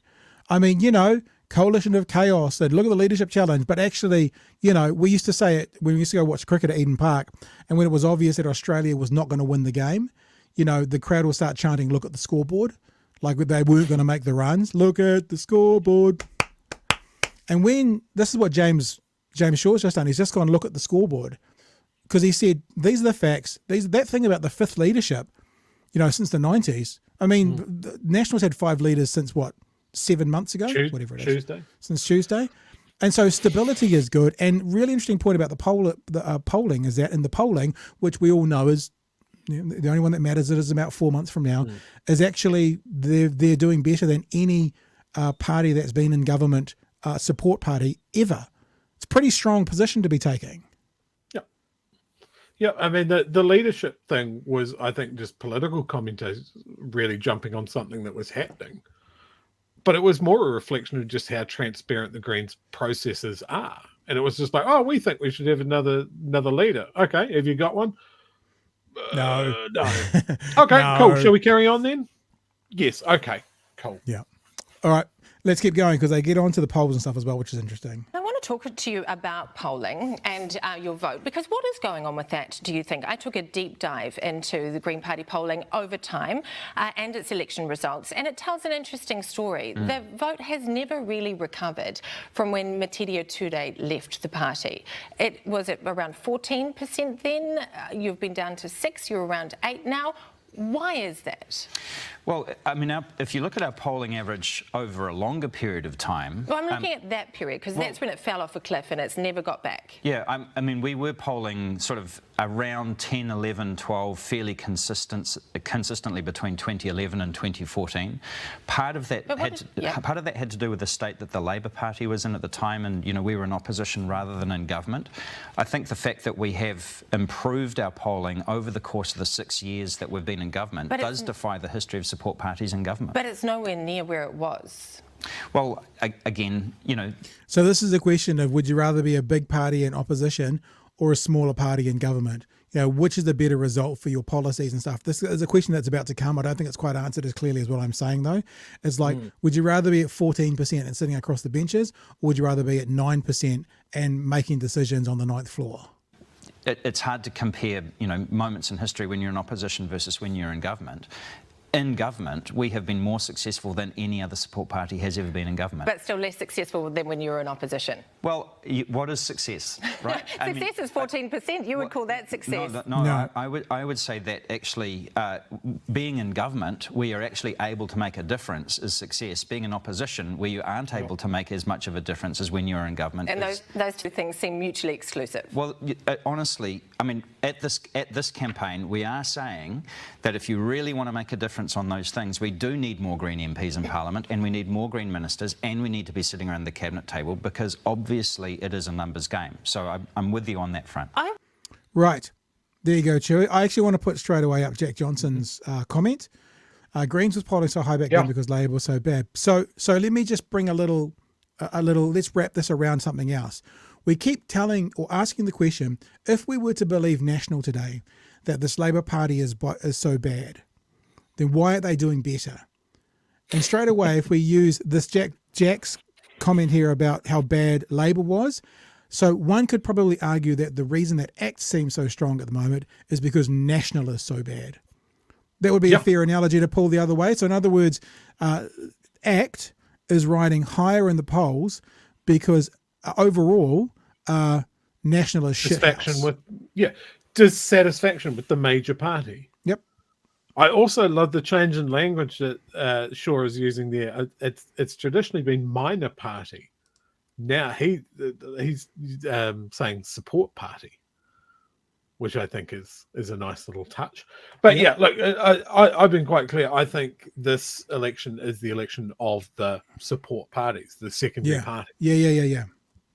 Coalition of chaos, and look at the leadership challenge, but actually, we used to say it when we used to go watch cricket at Eden Park, and when it was obvious that Australia was not going to win the game, the crowd will start chanting, look at the scoreboard. Like they weren't going to make the runs. Look at the scoreboard. And when, this is what James Shaw's just done, he's just gone, look at the scoreboard. Because he said, these are the facts. That thing about the 5th leadership, since the 90s. The Nationals had 5 leaders since what, 7 months ago? Whatever it is. Tuesday. Since Tuesday. And so stability is good. And really interesting point about the polling is that in the polling, which we all know is, the only one that matters is about 4 months from now, is actually they're doing better than any party that's been in government, support party ever. It's a pretty strong position to be taking. Yeah, the leadership thing was, I think, just political commentators really jumping on something that was happening. But it was more a reflection of just how transparent the Greens processes are. And it was just like, oh, we think we should have another leader. Okay, have you got one? No. Okay, No. cool. Shall we carry on then? Yes. Okay, cool. Yeah. All right. Let's keep going because they get on to the polls and stuff as well, which is interesting. I want to talk to you about polling and your vote, because what is going on with that, do you think? I took a deep dive into the Green Party polling over time and its election results, and it tells an interesting story. The vote has never really recovered from when Matirio Ture left the party. It was at around 14% then. You've been down to 6%. You're around 8% now. Why is that? Well, if you look at our polling average over a longer period of time... Well, I'm looking at that period, because that's when it fell off a cliff and it's never got back. Yeah, we were polling sort of around 10, 11, 12, fairly consistently between 2011 and 2014. Part of that had to do with the state that the Labour Party was in at the time, and we were in opposition rather than in government. I think the fact that we have improved our polling over the course of the 6 years that we've been in government does defy the history of support parties in government. But it's nowhere near where it was. Well, again, So this is a question of, would you rather be a big party in opposition or a smaller party in government? Which is the better result for your policies and stuff? This is a question that's about to come. I don't think it's quite answered as clearly as what I'm saying, though. It's like, would you rather be at 14% and sitting across the benches, or would you rather be at 9% and making decisions on the 9th floor? It's hard to compare, moments in history when you're in opposition versus when you're in government. In government, we have been more successful than any other support party has ever been in government. But still less successful than when you were in opposition. Well, what is success, right? Success is 14%. You would call that success. No. I would say that actually being in government where you're actually able to make a difference is success. Being in opposition where you aren't able to make as much of a difference as when you're in government. And those two things seem mutually exclusive. Well, honestly, at this campaign, we are saying that if you really want to make a difference on those things, we do need more Green MPs in Parliament, and we need more Green ministers, and we need to be sitting around the cabinet table, because obviously it is a numbers game. So I'm with you on that front. Right. There you go, Chewy. I actually want to put straight away up Jack Johnson's comment. Greens was polling so high back then because Labour was so bad. So let me just bring a little, let's wrap this around something else. We keep telling or asking the question, if we were to believe National today that this Labour Party is so bad, then why are they doing better? And straight away, if we use this Jack's comment here about how bad Labor was. So one could probably argue that the reason that ACT seems so strong at the moment is because National is so bad. That would be a fair analogy to pull the other way. So in other words, ACT is riding higher in the polls because overall National is shithouse. Dissatisfaction with the major party. Yep. I also love the change in language that Shaw is using there. It's traditionally been minor party. Now he's saying support party, which I think is a nice little touch. But yeah, look, I've been quite clear. I think this election is the election of the support parties, the secondary party. Yeah.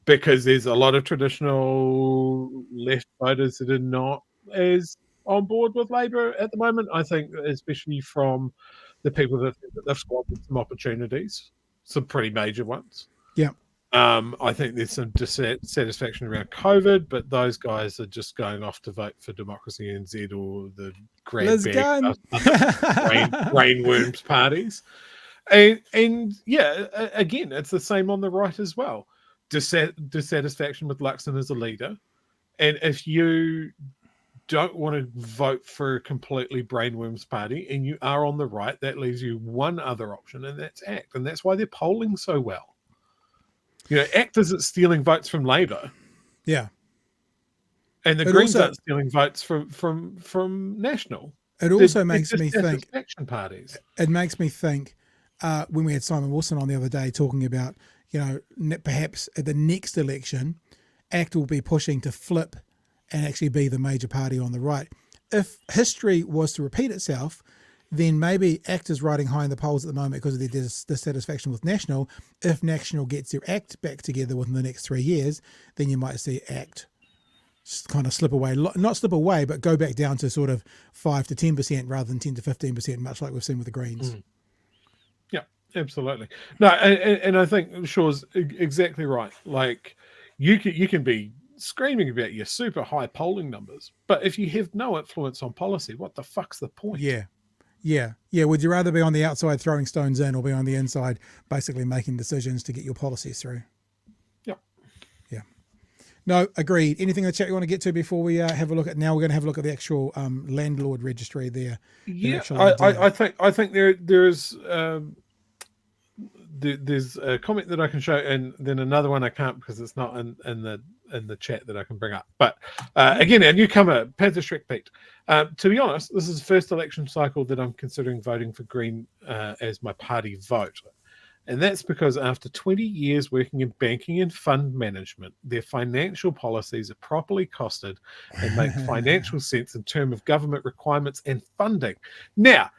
Because there's a lot of traditional left voters that are not as on board with Labor at the moment. I think, especially from the people that think that they've squandered some opportunities, some pretty major ones. Yeah. I think there's some dissatisfaction around COVID, but those guys are just going off to vote for Democracy NZ or the brainworms parties. And yeah, again, it's the same on the right as well. Dissatisfaction with Luxon as a leader. And if you don't want to vote for a completely brainworms party and you are on the right, that leaves you one other option, and that's ACT. And that's why they're polling so well. You know, ACT isn't stealing votes from Labor. Yeah. And the Greens aren't stealing votes from National. It also makes me think. Parties. It makes me think when we had Simon Wilson on the other day talking about, you know, perhaps at the next election, ACT will be pushing to flip and actually be the major party on the right. If history was to repeat itself, then maybe ACT is riding high in the polls at the moment because of their dissatisfaction with National. If National gets their act back together within the next 3 years, then you might see ACT kind of slip away, not slip away, but go back down to sort of 5 to 10% rather than 10 to 15%, much like we've seen with the Greens. Yeah, absolutely. No, and I think Shaw's exactly right. Like, you can be screaming about your super high polling numbers, but if you have no influence on policy, what the fuck's the point? Yeah. Would you rather be on the outside throwing stones in or be on the inside basically making decisions to get your policies through? Yep. Yeah. No, agreed. Anything in the chat you want to get to before we have a look at, now we're going to have a look at the actual landlord registry there. Yeah, I think there's a comment that I can show, and then another one I can't because it's not in the chat that I can bring up. But again, a newcomer, Panther Shrek Pete. To be honest, this is the first election cycle that I'm considering voting for Green as my party vote. And that's because after 20 years working in banking and fund management, their financial policies are properly costed and make financial sense in terms of government requirements and funding. Now,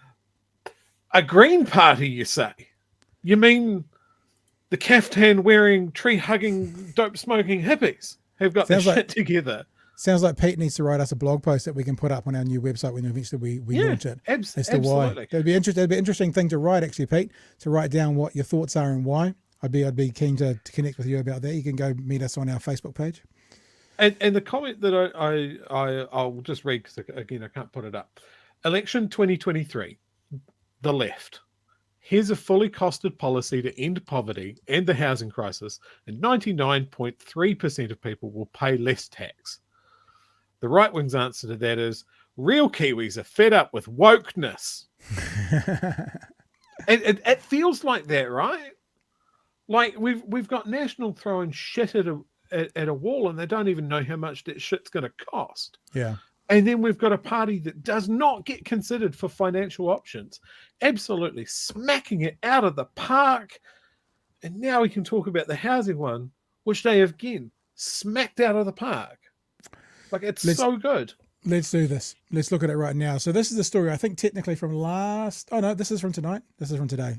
a Green Party, you say? You mean the caftan-wearing, tree-hugging, dope-smoking hippies who've got their shit together? Sounds like Pete needs to write us a blog post that we can put up on our new website when eventually we launch it. Absolutely. Why. That'd be an interesting thing to write, actually, Pete, to write down what your thoughts are and why. I'd be keen to connect with you about that. You can go meet us on our Facebook page. And the comment that I'll just read, because again I can't put it up. Election 2023, the left. Here's a fully costed policy to end poverty and the housing crisis, and 99.3% of people will pay less tax. The right wing's answer to that is real Kiwis are fed up with wokeness. And it feels like that, right? Like we've got National throwing shit at a wall, and they don't even know how much that shit's going to cost. Yeah. And then we've got a party that does not get considered for financial options, absolutely smacking it out of the park. And now we can talk about the housing one, which they have again smacked out of the park. Like, it's so good. Let's do this. Let's look at it right now. So this is the story, I think technically from this is from tonight. This is from today.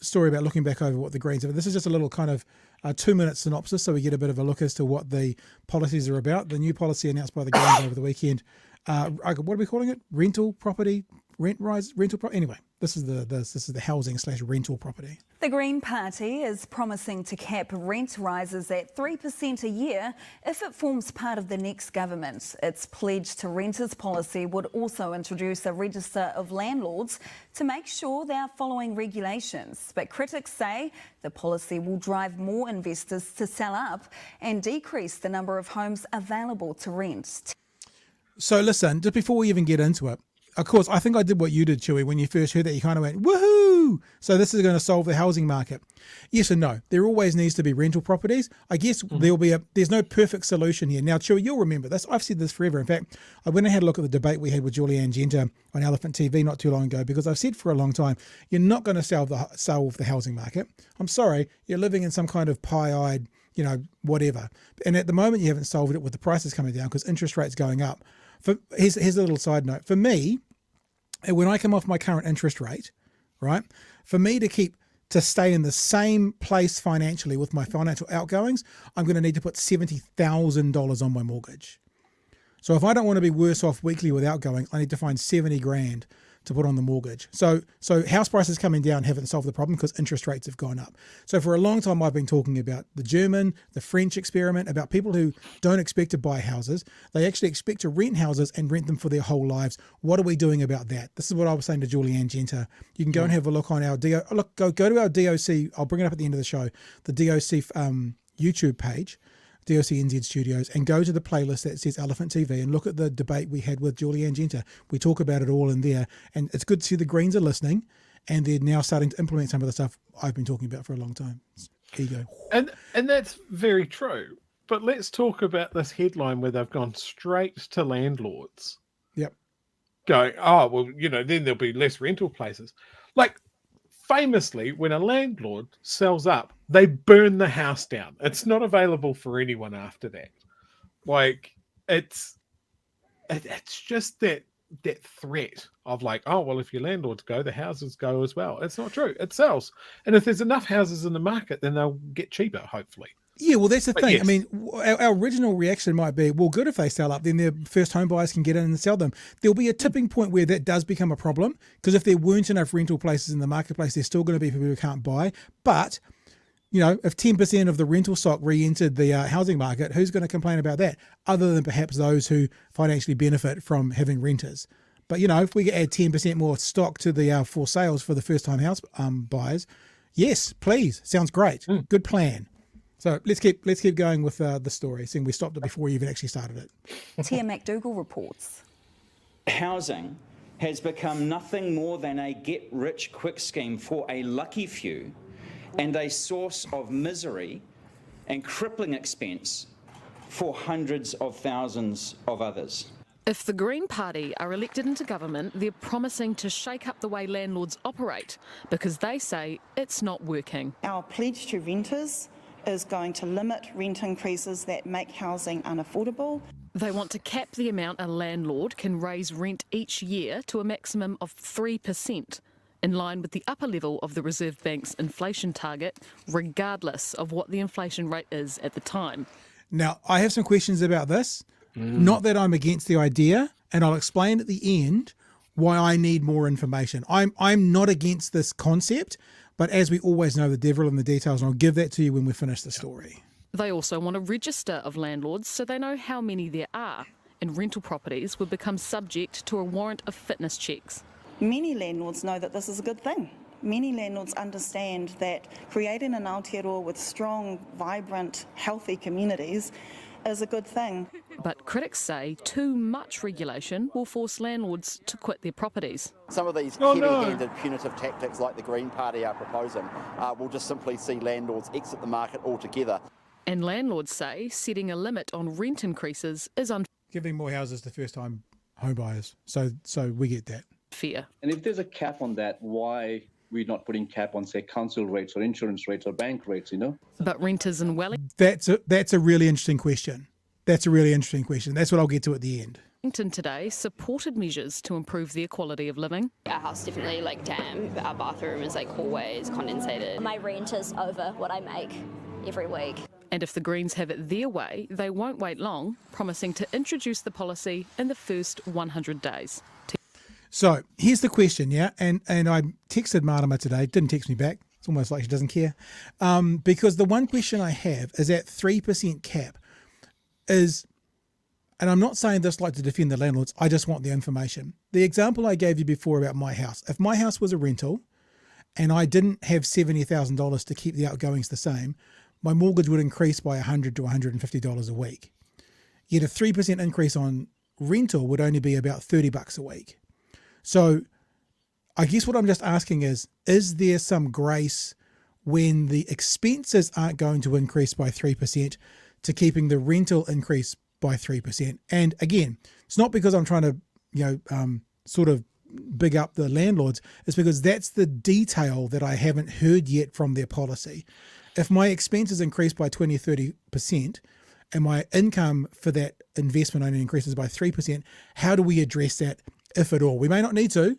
Story about looking back over what the Greens have. This is just a little kind of 2-minute synopsis, so we get a bit of a look as to what the policies are about. The new policy announced by the Greens over the weekend. What are we calling it? Rental property rental property. Anyway, this is the housing/rental property. The Green Party is promising to cap rent rises at 3% a year if it forms part of the next government. Its pledge to renters policy would also introduce a register of landlords to make sure they are following regulations. But critics say the policy will drive more investors to sell up and decrease the number of homes available to rent. So listen, just before we even get into it, of course, I think I did what you did, Chewy, when you first heard that. You kind of went, woohoo! So this is going to solve the housing market. Yes and no. There always needs to be rental properties. I guess there's no perfect solution here. Now, Chewy, you'll remember this. I've said this forever. In fact, I went and had a look at the debate we had with Julianne Genter on Elephant TV not too long ago, because I've said for a long time, you're not going to solve the housing market. I'm sorry, you're living in some kind of pie-eyed, whatever. And at the moment, you haven't solved it with the prices coming down because interest rates going up. Here's a little side note. For me, when I come off my current interest rate, right, for me to stay in the same place financially with my financial outgoings, I'm going to need to put $70,000 on my mortgage. So if I don't want to be worse off weekly with outgoings, I need to find 70 grand to put on the mortgage. So house prices coming down haven't solved the problem because interest rates have gone up. So for a long time, I've been talking about the German, the French experiment, about people who don't expect to buy houses. They actually expect to rent houses and rent them for their whole lives. What are we doing about that? This is what I was saying to Julianne Genter. You can go and have a look on our go to our DOC. I'll bring it up at the end of the show. The DOC YouTube page, DOC NZ Studios, and go to the playlist that says Elephant TV and look at the debate we had with Julianne Genter. We talk about it all in there, and it's good to see the Greens are listening, and they're now starting to implement some of the stuff I've been talking about for a long time. There you go. And that's very true. But let's talk about this headline where they've gone straight to landlords. Yep. Going, oh, well, then there'll be less rental places. Like, famously, when a landlord sells up, they burn the house down. It's not available for anyone after that. Like, it's just that threat of like, oh, well, if your landlords go, the houses go as well. It's not true. It sells. And if there's enough houses in the market, then they'll get cheaper, hopefully. Yeah, well, that's the thing. Yes. I mean, our original reaction might be, well, good if they sell up, then their first home buyers can get in and sell them. There'll be a tipping point where that does become a problem, because if there weren't enough rental places in the marketplace, there's still going to be people who can't buy. But, if 10% of the rental stock re-entered the housing market, who's going to complain about that, other than perhaps those who financially benefit from having renters? But, if we add 10% more stock to the for sales for the first-time house buyers, yes, please. Sounds great. Good plan. So let's keep going with the story, seeing we stopped it before we even actually started it. Tia McDougall reports. Housing has become nothing more than a get-rich-quick scheme for a lucky few and a source of misery and crippling expense for hundreds of thousands of others. If the Green Party are elected into government, they're promising to shake up the way landlords operate because they say it's not working. Our pledge to renters is going to limit rent increases that make housing unaffordable. They want to cap the amount a landlord can raise rent each year to a maximum of 3%, in line with the upper level of the Reserve Bank's inflation target, regardless of what the inflation rate is at the time. Now, I have some questions about this. Not that I'm against the idea, and I'll explain at the end why I need more information. I'm not against this concept, but as we always know, the devil in the details, and I'll give that to you when we finish the story. They also want a register of landlords so they know how many there are, and rental properties would become subject to a warrant of fitness checks. Many landlords know that this is a good thing. Many landlords understand that creating an Aotearoa with strong, vibrant, healthy communities is a good thing. But critics say too much regulation will force landlords to quit their properties. Some of these heavy-handed punitive tactics like the Green Party are proposing will just simply see landlords exit the market altogether. And landlords say setting a limit on rent increases is unfair. Giving more houses to first-time home buyers. So we get that. And if there's a cap on that, why we're not putting cap on, say, council rates or insurance rates or bank rates, But renters in Wellington... That's a really interesting question. That's what I'll get to at the end. Wellington today supported measures to improve their quality of living. Our house definitely damp. Our bathroom is always condensated. My rent is over what I make every week. And if the Greens have it their way, they won't wait long, promising to introduce the policy in the first 100 days. So here's the question, yeah? And I texted Marama today, didn't text me back. It's almost like she doesn't care. Because the one question I have is that 3% cap is, and I'm not saying this like to defend the landlords, I just want the information. The example I gave you before about my house, if my house was a rental and I didn't have $70,000 to keep the outgoings the same, my mortgage would increase by $100 to $150 a week. Yet a 3% increase on rental would only be about $30 a week. So I guess what I'm just asking is there some grace when the expenses aren't going to increase by 3% to keeping the rental increase by 3%? And again, it's not because I'm trying to, sort of big up the landlords. It's because that's the detail that I haven't heard yet from their policy. If my expenses increase by 20 or 30% and my income for that investment only increases by 3%, how do we address that, if at all? We may not need to,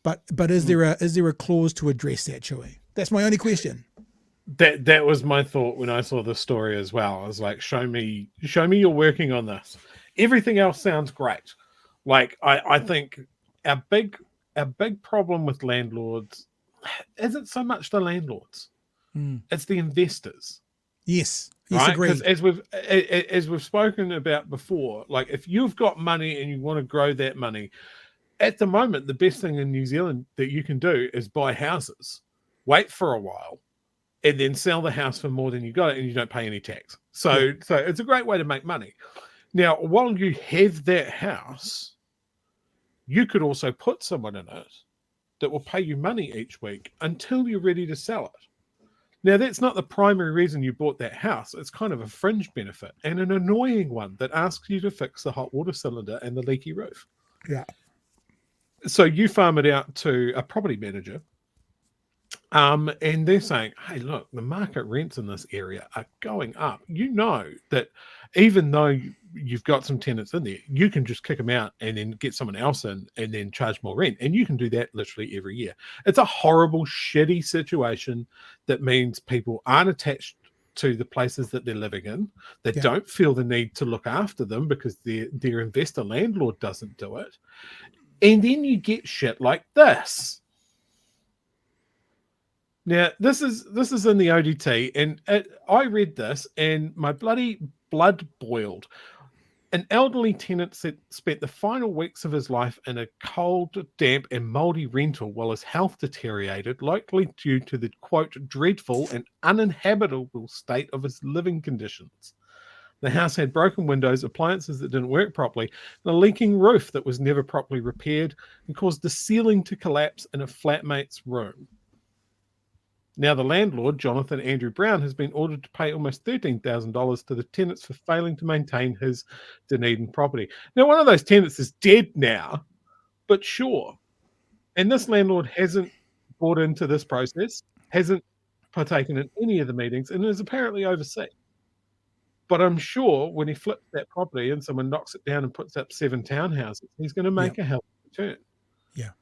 but is there a clause to address that, Chewy? That's my only question. That was my thought when I saw the story as well. I was like, show me you're working on this. Everything else sounds great. Like I think our big problem with landlords isn't so much the landlords. It's the investors. Yes, right? agreed. Because as we've spoken about before, like if you've got money and you want to grow that money, at the moment the best thing in New Zealand that you can do is buy houses, wait for a while, and then sell the house for more than you got it, and you don't pay any tax. So it's a great way to make money. Now, while you have that house, you could also put someone in it that will pay you money each week until you're ready to sell it. Now, that's not the primary reason you bought that house. It's kind of a fringe benefit and an annoying one that asks you to fix the hot water cylinder and the leaky roof. Yeah. So you farm it out to a property manager, and they're saying, hey, look, the market rents in this area are going up. You know that even though you've got some tenants in there, you can just kick them out and then get someone else in and then charge more rent. And you can do that literally every year. It's a horrible, shitty situation that means people aren't attached to the places that they're living in. They don't feel the need to look after them because their investor landlord doesn't do it. And then you get shit like this. Now, this is in the ODT, and I read this, and my bloody blood boiled. An elderly tenant spent the final weeks of his life in a cold, damp, and mouldy rental while his health deteriorated, likely due to the, quote, dreadful and uninhabitable state of his living conditions. The house had broken windows, appliances that didn't work properly, and a leaking roof that was never properly repaired and caused the ceiling to collapse in a flatmate's room. Now, the landlord, Jonathan Andrew Brown, has been ordered to pay almost $13,000 to the tenants for failing to maintain his Dunedin property. Now, one of those tenants is dead now, but sure. And this landlord hasn't bought into this process, hasn't partaken in any of the meetings, and is apparently overseas. But I'm sure when he flips that property and someone knocks it down and puts up 7 townhouses, he's going to make a hell of a return. Yeah.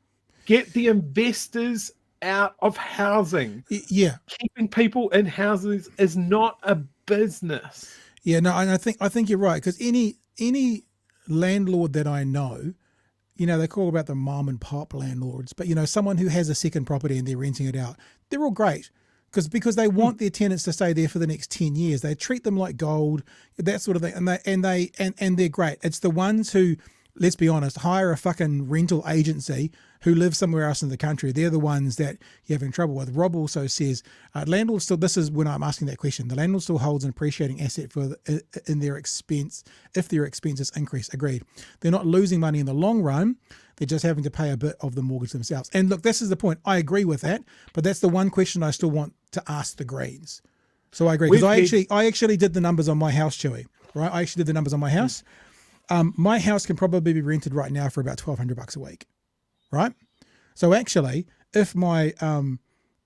Get the investors out of housing. Yeah. Keeping people in houses is not a business. Yeah, no, and I think you're right, because any landlord that I know, they call about the mom and pop landlords, but someone who has a second property and they're renting it out, they're all great. Because they want their tenants to stay there for the next 10 years. They treat them like gold, that sort of thing. And they're great. It's the ones who, let's be honest, hire a fucking rental agency who live somewhere else in the country. They're the ones that you're having trouble with. Rob also says, landlords still, this is when I'm asking that question, the landlord still holds an appreciating asset in their expense if their expenses increase. Agreed. They're not losing money in the long run. They're just having to pay a bit of the mortgage themselves. And look, this is the point. I agree with that, but that's the one question I still want to ask the Greens. So I agree, because I actually did the numbers on my house, Chewy, right? I actually did the numbers on my house. My house can probably be rented right now for about $1,200 a week, right? So actually, if my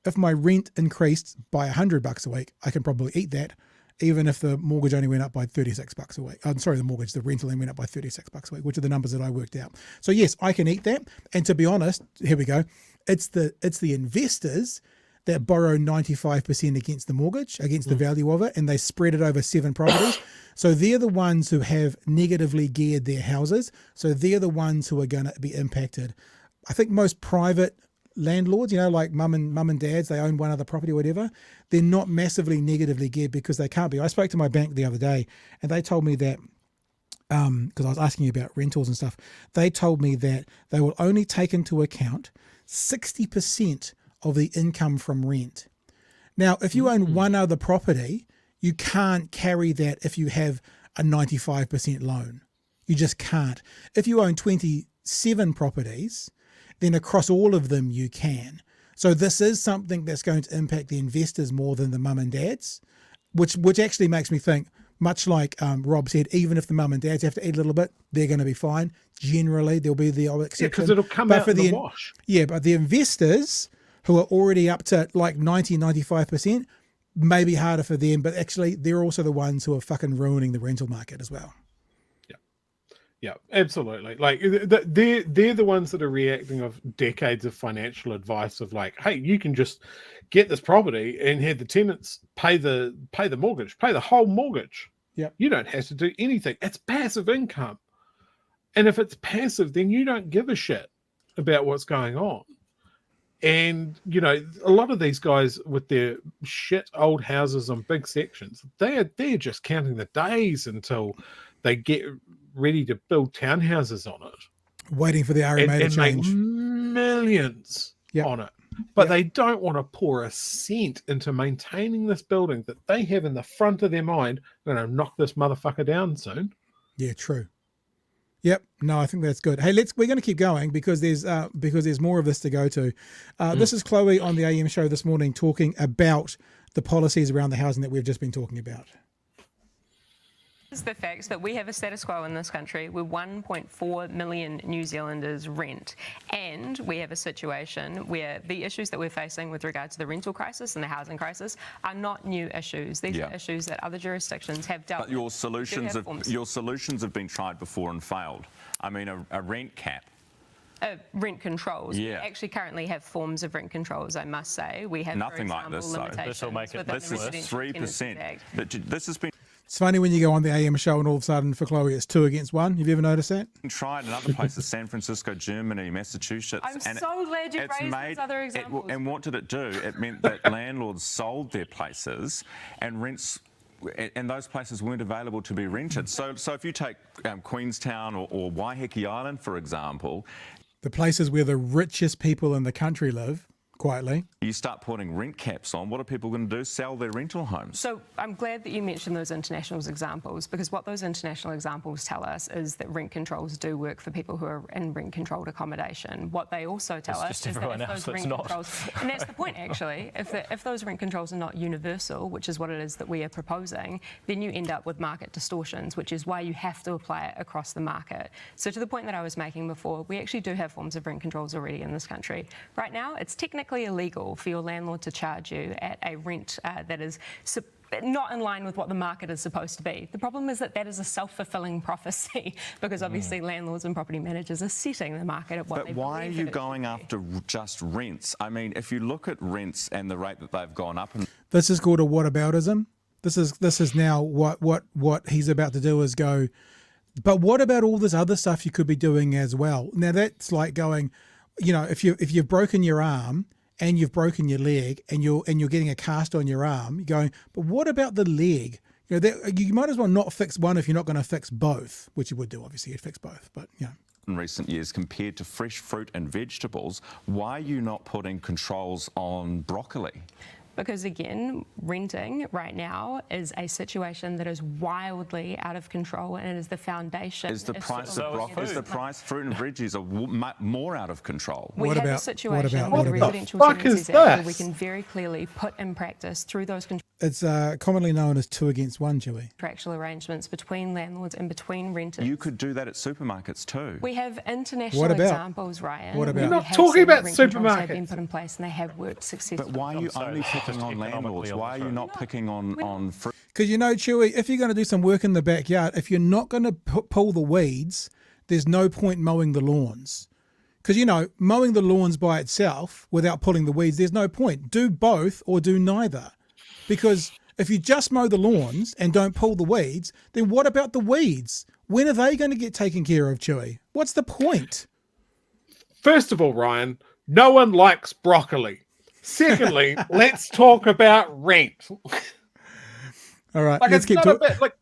rent increased by $100 a week, I can probably eat that, even if the mortgage only went up by $36 a week. I'm sorry, the rental only went up by $36 a week, which are the numbers that I worked out. So yes, I can eat that. And to be honest, here we go. It's the investors that borrow 95% against the mortgage, against the value of it, and they spread it over 7 properties. So they're the ones who have negatively geared their houses. So they're the ones who are going to be impacted. I think most private landlords, like mum and dads, they own one other property or whatever, they're not massively negatively geared because they can't be. I spoke to my bank the other day and they told me that, because I was asking you about rentals and stuff, they told me that they will only take into account 60% of the income from rent. Now, if you own one other property, you can't carry that if you have a 95% loan. You just can't. If you own 27 properties, then across all of them you can. So this is something that's going to impact the investors more than the mum and dads, which actually makes me think, much like Rob said, even if the mum and dads have to eat a little bit, they're going to be fine. Generally, there'll be the odd exception. Because it'll come out in the wash. Yeah, but the investors who are already up to like 90-95%, may be harder for them, but actually they're also the ones who are fucking ruining the rental market as well. Yeah, absolutely. Like they're the ones that are reacting of decades of financial advice of like, hey, you can just get this property and have the tenants pay the mortgage, pay the whole mortgage. Yeah, you don't have to do anything. It's passive income, and if it's passive, then you don't give a shit about what's going on. And a lot of these guys with their shit old houses on big sections, they're just counting the days until they get ready to build townhouses on it, waiting for the RMA to change. Make millions on it, but they don't want to pour a cent into maintaining this building that they have in the front of their mind. They're going to knock this motherfucker down soon. Yeah, true. Yep. No, I think that's good. Hey, we're going to keep going because there's more of this to go to. This is Chloe on the AM show this morning talking about the policies around the housing that we've just been talking about. Is the fact that we have a status quo in this country where 1.4 million New Zealanders rent, and we have a situation where the issues that we're facing with regard to the rental crisis and the housing crisis are not new issues. These are issues that other jurisdictions have dealt with. But your solutions have been tried before and failed. I mean, a rent cap. Rent controls. We actually currently have forms of rent controls, I must say. We have, nothing like this, though. This will make it. This is 3%. This has been. It's funny when you go on the AM show and all of a sudden for Chloe it's 2 against 1. Have you ever noticed that? Tried in other places, San Francisco, Germany, Massachusetts. I'm so glad you raised those other examples. And what did it do? It meant that landlords sold their places and rents, and those places weren't available to be rented. So if you take Queenstown or Waiheke Island, for example. The places where the richest people in the country live. Quietly. You start putting rent caps on, what are people going to do? Sell their rental homes. So I'm glad that you mentioned those international examples, because what those international examples tell us is that rent controls do work for people who are in rent-controlled accommodation. What they also tell us is that if those rent controls, and that's the point actually, if those rent controls are not universal, which is what it is that we are proposing, then you end up with market distortions, which is why you have to apply it across the market. So to the point that I was making before, we actually do have forms of rent controls already in this country. Right now, it's technically illegal for your landlord to charge you at a rent that is not in line with what the market is supposed to be. The problem is that is a self-fulfilling prophecy because obviously landlords and property managers are setting the market at what they believe. But why are you going after just rents? I mean, if you look at rents and the rate that they've gone up, this is called a whataboutism. This is now what he's about to do is go, but what about all this other stuff you could be doing as well? Now that's like going, if you've broken your arm and you've broken your leg and you're getting a cast on your arm, you're going, but what about the leg? You might as well not fix one if you're not going to fix both, which you would do, obviously, you'd fix both, but in recent years, compared to fresh fruit and vegetables, why are you not putting controls on broccoli? Because again, renting right now is a situation that is wildly out of control, and it is the foundation. Is the price of broccoli, fruit and veggies are more out of control? We have a situation with residential tenancies where we can very clearly put in practice through those controls. It's commonly known as 2 against 1, Joey. Contractual arrangements between landlords and between renters. You could do that at supermarkets too. We have international examples, Ryan. What about? We're not talking about supermarkets. Have been put in place and they have worked successfully. But why are you only picking on landlords? Why are you not picking on fruit? Because Chewy, if you're going to do some work in the backyard, if you're not going to pull the weeds, there's no point mowing the lawns. Because, mowing the lawns by itself without pulling the weeds, there's no point. Do both or do neither. Because if you just mow the lawns and don't pull the weeds, then what about the weeds? When are they going to get taken care of, Chewy? What's the point? First of all, Ryan, no one likes broccoli. Secondly, let's talk about rent. All right, Like, let's it's keep not a bit like.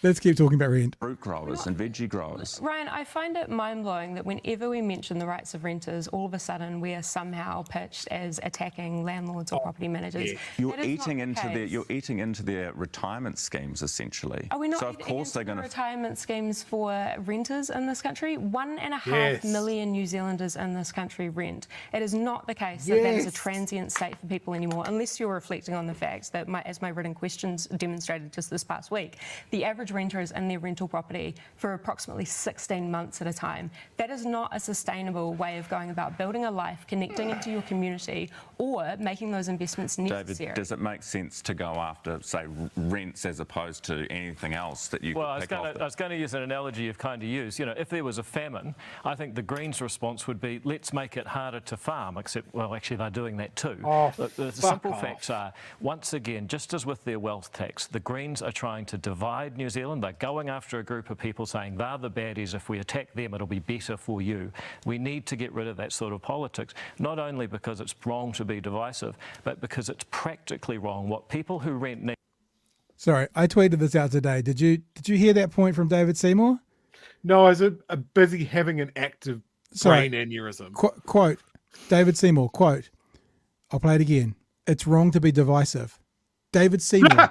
Let's keep talking about rent. Fruit growers and veggie growers. Ryan, I find it mind-blowing that whenever we mention the rights of renters, all of a sudden we are somehow pitched as attacking landlords or property managers. You're eating into their retirement schemes, essentially. Are we not so of course they're going to retirement schemes for renters in this country? 1.5 million New Zealanders in this country rent. It is not the case that that is a transient state for people anymore, unless you're reflecting on the fact that, as my written questions demonstrated just this past week, the average renters in their rental property for approximately 16 months at a time. That is not a sustainable way of going about building a life, connecting into your community, or making those investments necessary. David, does it make sense to go after, say, rents as opposed to anything else that you could pick off? I was going to use an analogy you've kind of used. You know, if there was a famine, I think the Greens' response would be, let's make it harder to farm, except, well, actually, they're doing that too. The simple facts are, once again, just as with their wealth tax, the Greens are trying to divide New Zealand. They're going after a group of people saying they're the baddies. If we attack them, it'll be better for you. We need to get rid of that sort of politics, not only because it's wrong to be divisive, but because it's practically wrong. What people who rent need. Sorry, I tweeted this out today. Did you hear that point from David Seymour? No, I was busy having an active brain aneurysm. Quote, David Seymour, quote, I'll play it again. It's wrong to be divisive. David Seymour,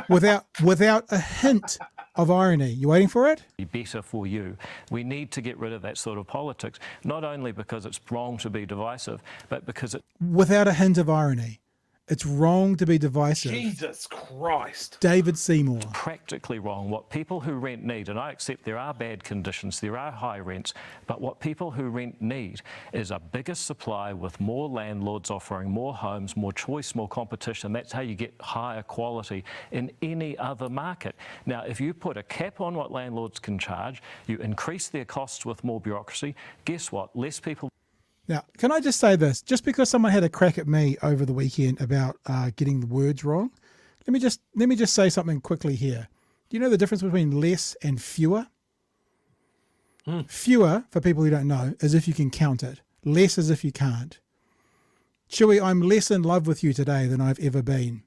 without a hint of irony. You waiting for it? Be better for you. We need to get rid of that sort of politics, not only because it's wrong to be divisive, but because it... Without a hint of irony. It's wrong to be divisive. Jesus Christ. David Seymour. Practically wrong. What people who rent need, and I accept there are bad conditions, there are high rents, but what people who rent need is a bigger supply with more landlords offering more homes, more choice, more competition. That's how you get higher quality in any other market. Now, if you put a cap on what landlords can charge, you increase their costs with more bureaucracy, guess what? Less people... Now, can I just say this? Just because someone had a crack at me over the weekend about getting the words wrong, let me just say something quickly here. Do you know the difference between less and fewer? Fewer, for people who don't know, is if you can count it. Less is if you can't. Chewy, I'm less in love with you today than I've ever been.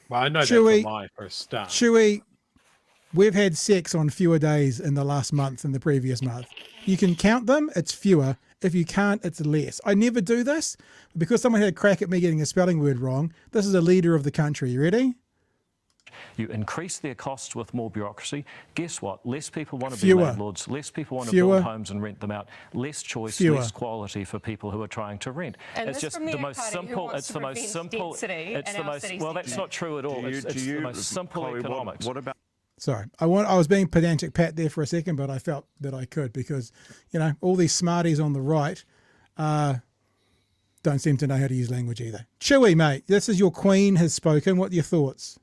Well, I know that's a lie for a start. Chewy, we've had sex on fewer days in the last month than the previous month. You can count them, it's fewer. If you can't, it's less. I never do this because someone had a crack at me getting a spelling word wrong. This is a leader of the country. You ready? You increase their costs with more bureaucracy. Guess what? Less people want to be landlords. Less people want to build homes and rent them out. Less choice, less quality for people who are trying to rent. And it's just the most simple. It's the most simple. It's the most. Well, that's not true at all. It's the most simple economics. What about? Sorry, I was being pedantic Pat there for a second, but I felt that I could because, you know, all these smarties on the right don't seem to know how to use language either. Chewy, mate, this is your queen has spoken. What are your thoughts?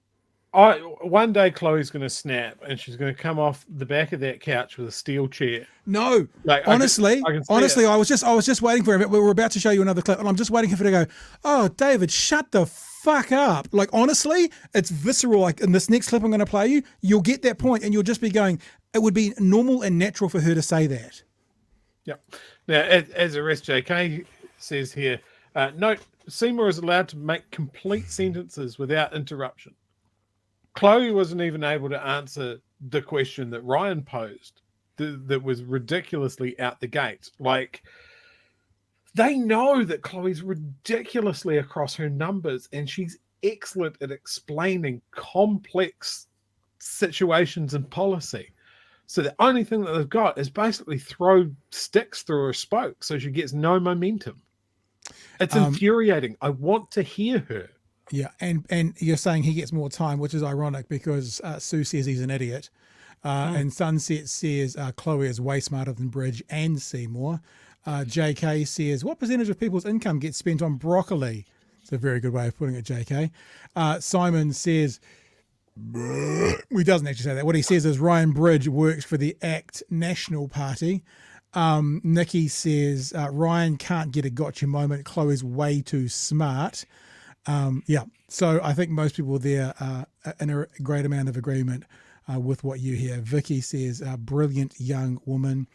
One day Chloe's going to snap and she's going to come off the back of that couch with a steel chair. No, like, honestly, I was just waiting for it. We were about to show you another clip, and I'm just waiting for her to go, "Oh, David, shut the fuck up!" Like honestly, it's visceral. Like in this next clip, I'm going to play you. You'll get that point, and you'll just be going. It would be normal and natural for her to say that. Yep. Now, as Arrest JK says here, note Seymour is allowed to make complete sentences without interruption. Chloe wasn't even able to answer the question that Ryan posed that was ridiculously out the gate. Like, they know that Chloe's ridiculously across her numbers and she's excellent at explaining complex situations and policy. So the only thing that they've got is basically throw sticks through her spoke so she gets no momentum. It's infuriating. I want to hear her. Yeah, and you're saying he gets more time, which is ironic because Sue says he's an idiot. And Sunset says Chloe is way smarter than Bridge and Seymour. JK says, what percentage of people's income gets spent on broccoli? It's a very good way of putting it, JK. Simon says, he doesn't actually say that. What he says is Ryan Bridge works for the ACT National Party. Nikki says, Ryan can't get a gotcha moment. Chloe's way too smart. Yeah, so I think most people there are in a great amount of agreement with what you hear. Vicky says, brilliant young woman.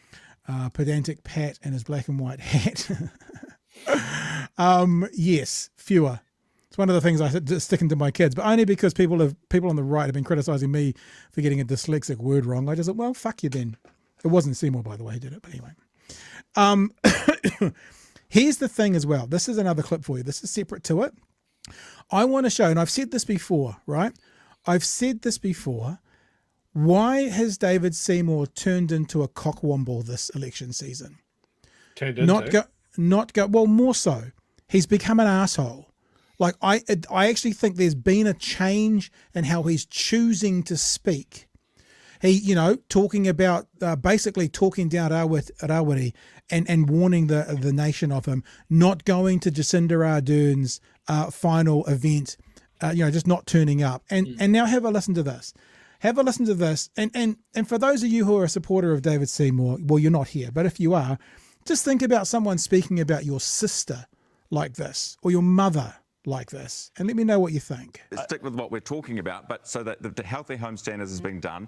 pedantic Pat and his black and white hat. Yes, fewer. It's one of the things I stick into my kids, but only because people on the right have been criticising me for getting a dyslexic word wrong. I just thought, well, fuck you then. It wasn't Seymour, by the way, who did it, but anyway. Here's the thing as well. This is another clip for you. This is separate to it. I want to show, and I've said this before, right? I've said this before. Why has David Seymour turned into a cockwomble this election season? Well, more so. He's become an asshole. Like, I actually think there's been a change in how he's choosing to speak. He, talking about, basically talking down Rawiri and warning the nation of him, not going to Jacinda Ardern's final event, just not turning up. And now have a listen to this. Have a listen to this. And for those of you who are a supporter of David Seymour, well, you're not here, but if you are, just think about someone speaking about your sister like this, or your mother like this, and let me know what you think. Stick with what we're talking about, but so that the healthy home standards is being done,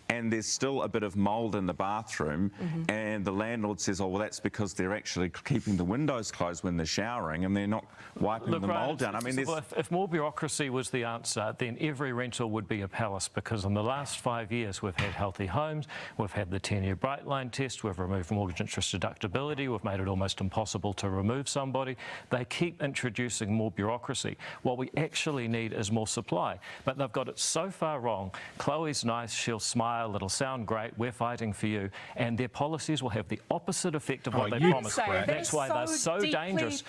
and there's still a bit of mould in the bathroom, and the landlord says, oh, well, that's because they're actually keeping the windows closed when they're showering and they're not wiping the mould down. I mean, if more bureaucracy was the answer, then every rental would be a palace, because in the last 5 years we've had healthy homes, we've had the 10-year bright line test, we've removed mortgage interest deductibility, we've made it almost impossible to remove somebody. They keep introducing more bureaucracy. What we actually need is more supply, but they've got it so far wrong. Chloe's nice, she'll smile, it'll sound great, we're fighting for you, and their policies will have the opposite effect of what they promised. That's why they're so dangerous.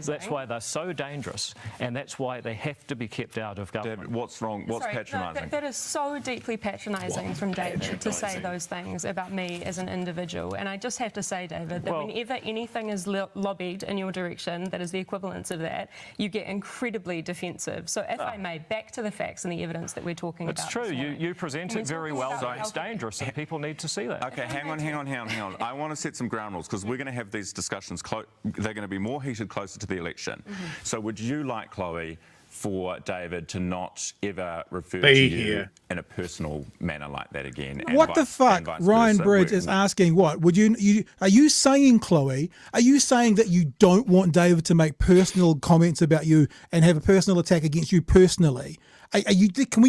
That's why they're so dangerous, and that's why they have to be kept out of government. David, what's wrong? What's patronising? That is so deeply patronising from David to say those things about me as an individual. And I just have to say, David, that whenever anything is lobbied in your direction that is the equivalence of that, you get incredibly defensive. So if I may, back to the facts and the evidence that we're talking about. It's true. You present it very well. It's dangerous, and people need to see that. Okay, hang on. I want to set some ground rules, because we're going to have these discussions. They're going to be more heated closer to the election. So would you like, Chloe, for David to not ever refer to you in a personal manner like that again? What the fuck? Ryan Bridge is asking what? Would are you saying, Chloe, are you saying that you don't want David to make personal comments about you and have a personal attack against you personally? Can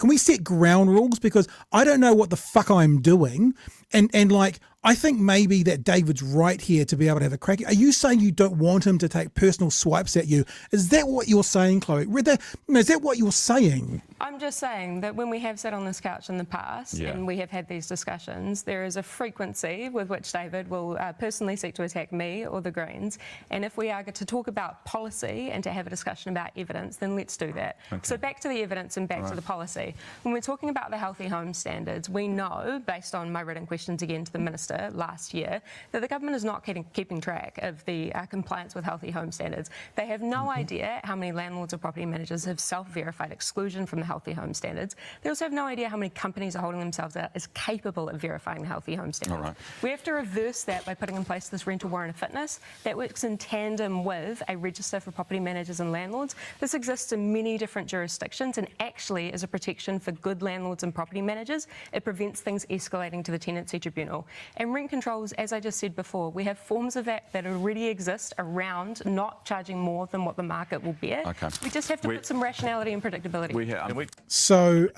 we set ground rules? Because I don't know what the fuck I'm doing. And like, I think maybe that David's right here to be able to have a crack. Are you saying you don't want him to take personal swipes at you? Is that what you're saying, Chloe? Is that what you're saying? I'm just saying that when we have sat on this couch in the past and we have had these discussions, there is a frequency with which David will personally seek to attack me or the Greens. And if we are to talk about policy and to have a discussion about evidence, then let's do that. Okay. So back to the evidence and back to the policy. When we're talking about the healthy home standards, we know, based on my written questions again to the Minister last year, that the government is not keeping track of the compliance with healthy home standards. They have no idea how many landlords or property managers have self-verified exclusion from the healthy home standards. They also have no idea how many companies are holding themselves out as capable of verifying the healthy home standards. We have to reverse that by putting in place this rental warrant of fitness that works in tandem with a register for property managers and landlords. This exists in many different jurisdictions and actually is a protection for good landlords and property managers. It prevents things escalating to the tenancy tribunal. And rent controls, as I just said before, we have forms of that already exist around not charging more than what the market will bear. We just have to put some rationality and predictability. So,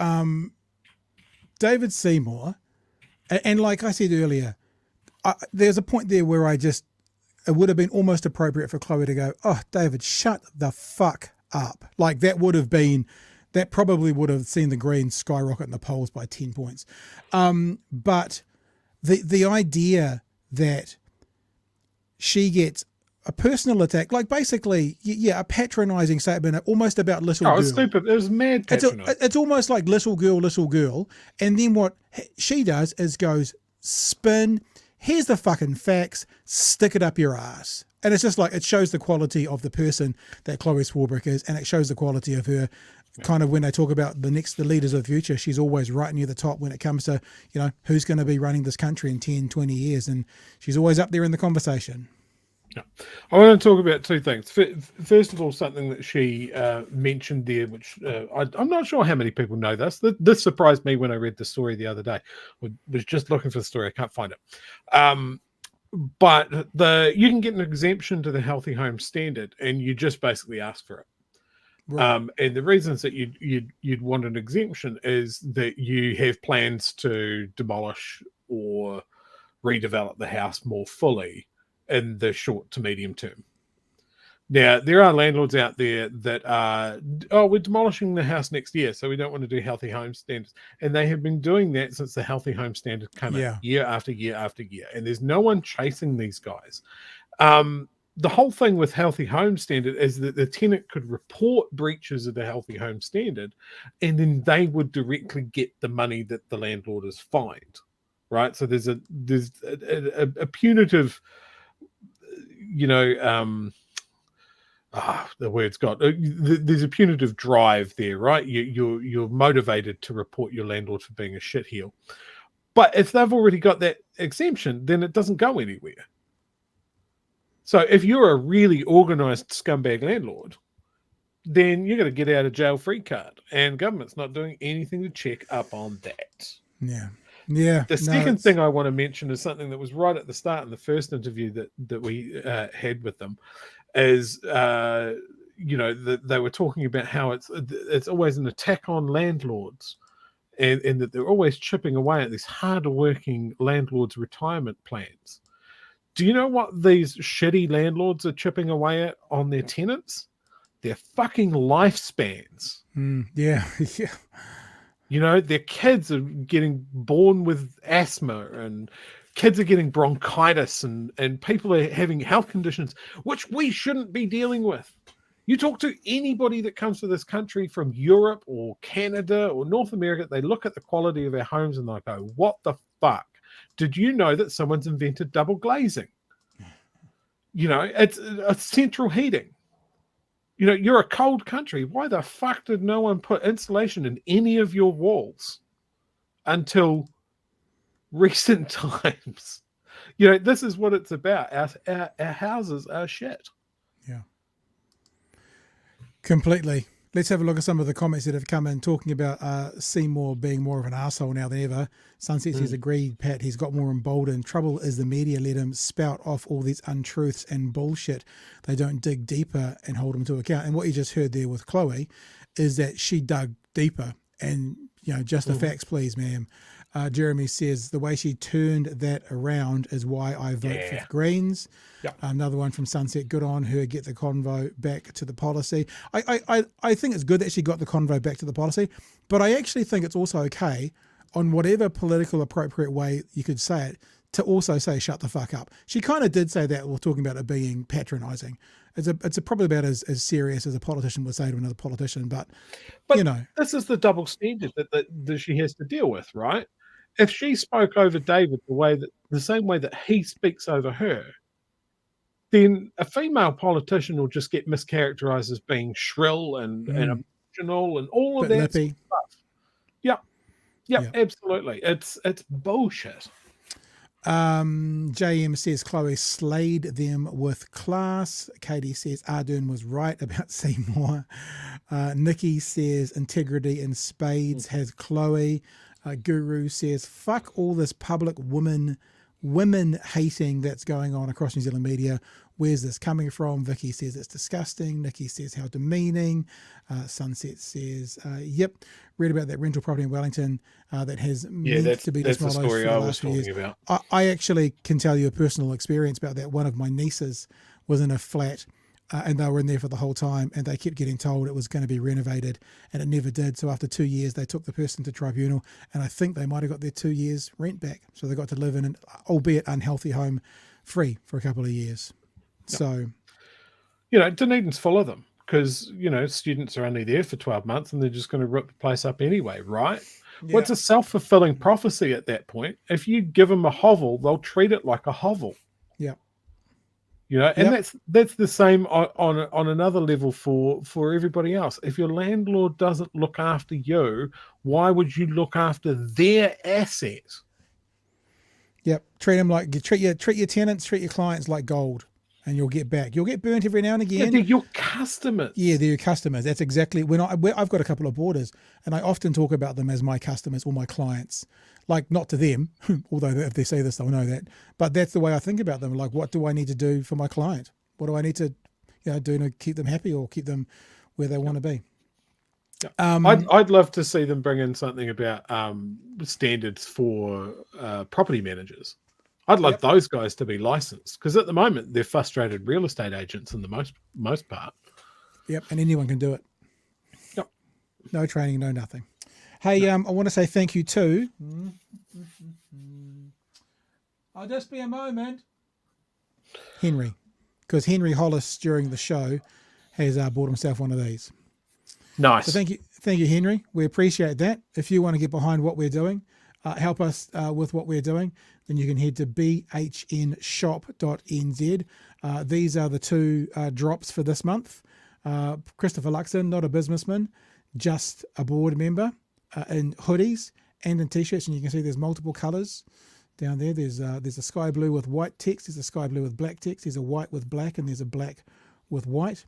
David Seymour, and like I said earlier, there's a point there where it would have been almost appropriate for Chloe to go, oh, David, shut the fuck up. Like that probably would have seen the Greens skyrocket in the polls by 10 points. But the idea that she gets a personal attack, like basically, a patronising statement almost about little girl. Oh, it's stupid. It was mad patronising. It's almost like little girl. And then what she does is goes, spin, here's the fucking facts, stick it up your ass. And it's just like, it shows the quality of the person that Chloe Swarbrick is, and it shows the quality of her. Kind of when they talk about the leaders of the future, she's always right near the top when it comes to, who's going to be running this country in 10, 20 years. And she's always up there in the conversation. Yeah. I want to talk about two things. First of all, something that she mentioned there, which I'm not sure how many people know this. This surprised me when I read the story the other day. I was just looking for the story. I can't find it. But you can get an exemption to the Healthy Home Standard, and you just basically ask for it. Right. And the reasons that you'd want an exemption is that you have plans to demolish or redevelop the house more fully in the short to medium term. Now, there are landlords out there that are, we're demolishing the house next year, so we don't want to do Healthy Home Standards. And they have been doing that since the Healthy Home Standard came out, year after year after year. And there's no one chasing these guys. The whole thing with Healthy Home Standard is that the tenant could report breaches of the Healthy Home Standard, and then they would directly get the money that the landlord is fined, right? So there's a punitive, the word's got. There's a punitive drive there, right? You're motivated to report your landlord for being a shitheel. But if they've already got that exemption, then it doesn't go anywhere. So if you're a really organized scumbag landlord, then you're going to get out of jail free card, and government's not doing anything to check up on that. Yeah. Yeah. The second thing I want to mention is something that was right at the start in the first interview that we had with them is, they were talking about how it's always an attack on landlords, and that they're always chipping away at these hard-working landlords' retirement plans. Do you know what these shitty landlords are chipping away at on their tenants? Their fucking lifespans. Yeah. Yeah. Their kids are getting born with asthma, and kids are getting bronchitis, and people are having health conditions which we shouldn't be dealing with. You talk to anybody that comes to this country from Europe or Canada or North America, they look at the quality of our homes and they go, what the fuck? Did you know that someone's invented double glazing? It's central heating. You're a cold country. Why the fuck did no one put insulation in any of your walls until recent times? This is what it's about. Our houses are shit. Yeah. Completely. Let's have a look at some of the comments that have come in talking about Seymour being more of an arsehole now than ever. Sunset says, agreed, Pat. He's got more emboldened. Trouble is the media let him spout off all these untruths and bullshit. They don't dig deeper and hold him to account. And what you just heard there with Chloe is that she dug deeper. And, just the facts, please, ma'am. Jeremy says the way she turned that around is why I vote for the Greens. Yep. Another one from Sunset. Good on her. Get the convo back to the policy. I think it's good that she got the convo back to the policy, but I actually think it's also okay, on whatever political appropriate way you could say it, to also say shut the fuck up. She kind of did say that. We're talking about it being patronising. It's probably about as serious as a politician would say to another politician, but this is the double standard that she has to deal with, right? If she spoke over David the same way that he speaks over her, then a female politician will just get mischaracterized as being shrill and emotional and all of that lippy stuff. Yeah, absolutely. It's bullshit. JM says Chloe slayed them with class. Katie says Ardern was right about Seymour. Nikki says integrity in spades has Chloe. Guru says, fuck all this public women hating that's going on across New Zealand media. Where's this coming from? Vicky says it's disgusting. Nikki says how demeaning. Sunset says, yep, read about that rental property in Wellington that has meant to be that's the demolished story for the I last was few talking years. about. I actually can tell you a personal experience about that. One of my nieces was in a flat and they were in there for the whole time, and they kept getting told it was going to be renovated, and it never did. So after 2 years, they took the person to tribunal, and I think they might have got their 2 years rent back. So they got to live in an, albeit unhealthy home, free for a couple of years. Yep. So, Dunedin's full of them because, students are only there for 12 months and they're just going to rip the place up anyway, right? Yeah. Well, it's a self-fulfilling prophecy at that point. If you give them a hovel, they'll treat it like a hovel. Yeah. And that's the same on another level for everybody else. If your landlord doesn't look after you, why would you look after their asset? Yep. Treat them like treat your tenants, treat your clients like gold. and you'll get back. You'll get burnt every now and again. They're your customers. Yeah, they're your customers. That's exactly I've got a couple of boarders, and I often talk about them as my customers or my clients. Like, not to them, although if they say this, they'll know that. But that's the way I think about them. Like, what do I need to do for my client? What do I need to, do to keep them happy or keep them where they want to be? I'd love to see them bring in something about standards for property managers. I'd love those guys to be licensed, because at the moment they're frustrated real estate agents in the most part. Yep, and anyone can do it. Yep. No training, no nothing. Hey, I want to say thank you to... I'll just be a moment. Henry, because Henry Hollis during the show has bought himself one of these. Nice. So thank you, Henry. We appreciate that. If you want to get behind what we're doing, help us with what we're doing, then you can head to bhnshop.nz. These are the two drops for this month. Christopher Luxon, not a businessman, just a board member, in hoodies and in t-shirts, and you can see there's multiple colours down there. There's a sky blue with white text, there's a sky blue with black text, there's a white with black, and there's a black with white.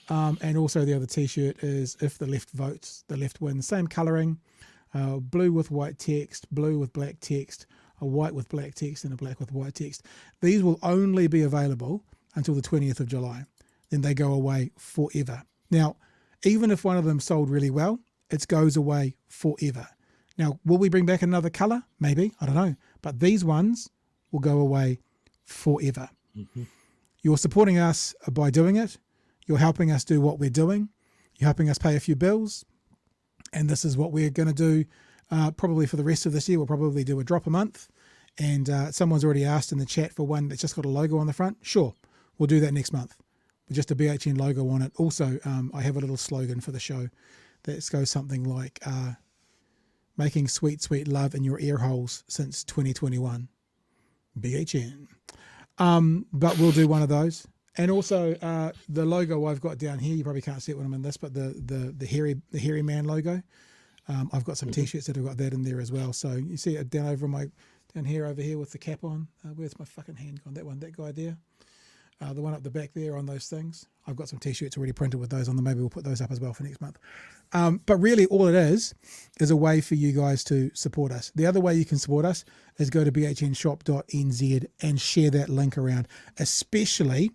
And also the other t-shirt is if the left votes, the left wins. Same colouring, blue with white text, blue with black text, a white with black text, and a black with white text. These will only be available until the 20th of July. Then they go away forever. Now, even if one of them sold really well, it goes away forever. Now, will we bring back another colour? Maybe, I don't know. But these ones will go away forever. Mm-hmm. You're supporting us by doing it. You're helping us do what we're doing. You're helping us pay a few bills. And this is what we're going to do probably for the rest of this year. We'll probably do a drop a month. And someone's already asked in the chat for one that's just got a logo on the front. Sure, we'll do that next month with just a BHN logo on it. Also, I have a little slogan for the show that goes something like making sweet, sweet love in your ear holes since 2021. BHN. But we'll do one of those. And also the logo I've got down here, you probably can't see it when I'm in this, but the hairy man logo. I've got some t-shirts that have got that in there as well. So you see it down over here with the cap on. Where's my fucking hand gone? That guy there. The one up the back there on those things. I've got some t-shirts already printed with those on them. Maybe we'll put those up as well for next month. But really all it is a way for you guys to support us. The other way you can support us is go to bhnshop.nz and share that link around, especially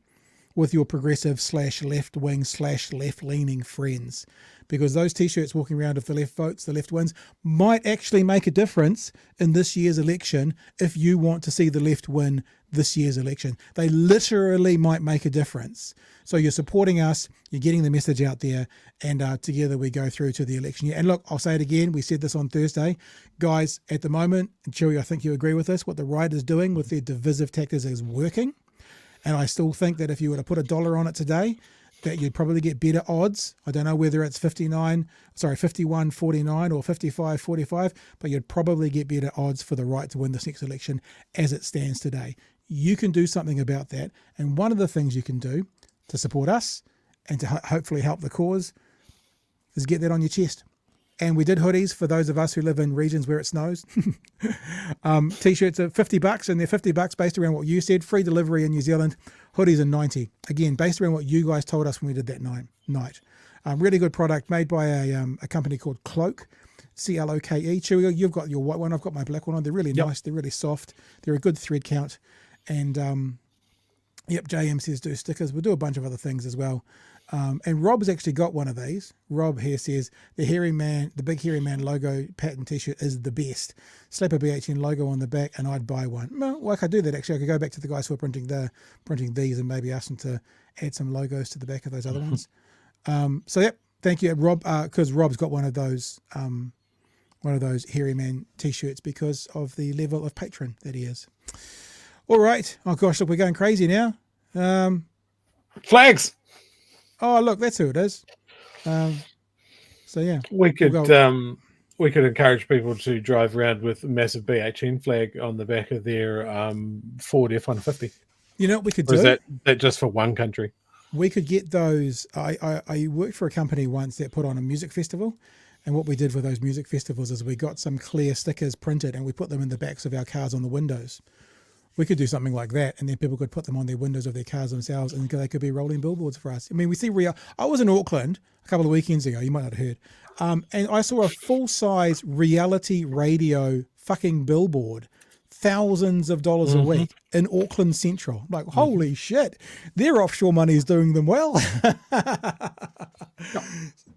with your progressive /left wing /left leaning friends, because those t-shirts walking around, if the left votes, the left wins, might actually make a difference in this year's election. If you want to see the left win this year's election, they literally might make a difference. So you're supporting us, you're getting the message out there, and together we go through to the election year. And look, I'll say it again, we said this on Thursday, guys, at the moment, and Chewy, I think you agree with this, what the right is doing with their divisive tactics is working. And I still think that if you were to put $1 on it today, that you'd probably get better odds. I don't know whether it's 51.49 or 55.45, but you'd probably get better odds for the right to win this next election as it stands today. You can do something about that. And one of the things you can do to support us and to hopefully help the cause is get that on your chest. And we did hoodies for those of us who live in regions where it snows. T-shirts are $50, and they're $50 based around what you said. Free delivery in New Zealand. Hoodies are $90. Again, based around what you guys told us when we did that night. Really good product made by a company called Cloak, C-L-O-K-E. Chewy, you've got your white one. I've got my black one on. They're really nice. They're really soft. They're a good thread count. And, JM says do stickers. We'll do a bunch of other things as well. And Rob's actually got one of these. Rob here says the big hairy man logo pattern t-shirt is the best. Slap a BHN logo on the back and I'd buy one. Well, I could do that actually. I could go back to the guys who are printing these and maybe ask them to add some logos to the back of those other ones. Thank you, Rob, because Rob's got one of those hairy man t-shirts because of the level of patron that he is. All right. Oh gosh, look, we're going crazy now. Flags. Oh, look, that's who it is. We could encourage people to drive around with a massive BHN flag on the back of their Ford F-150. You know what we could do? Or is that just for one country? We could get those. I worked for a company once that put on a music festival, and what we did for those music festivals is we got some clear stickers printed and we put them in the backs of our cars on the windows. We could do something like that, and then people could put them on their windows of their cars themselves, and they could be rolling billboards for us. I mean, we see I was in Auckland a couple of weekends ago. You might not have heard, and I saw a full-size reality radio fucking billboard, thousands of dollars a week in Auckland Central. I'm like, holy shit, their offshore money is doing them well.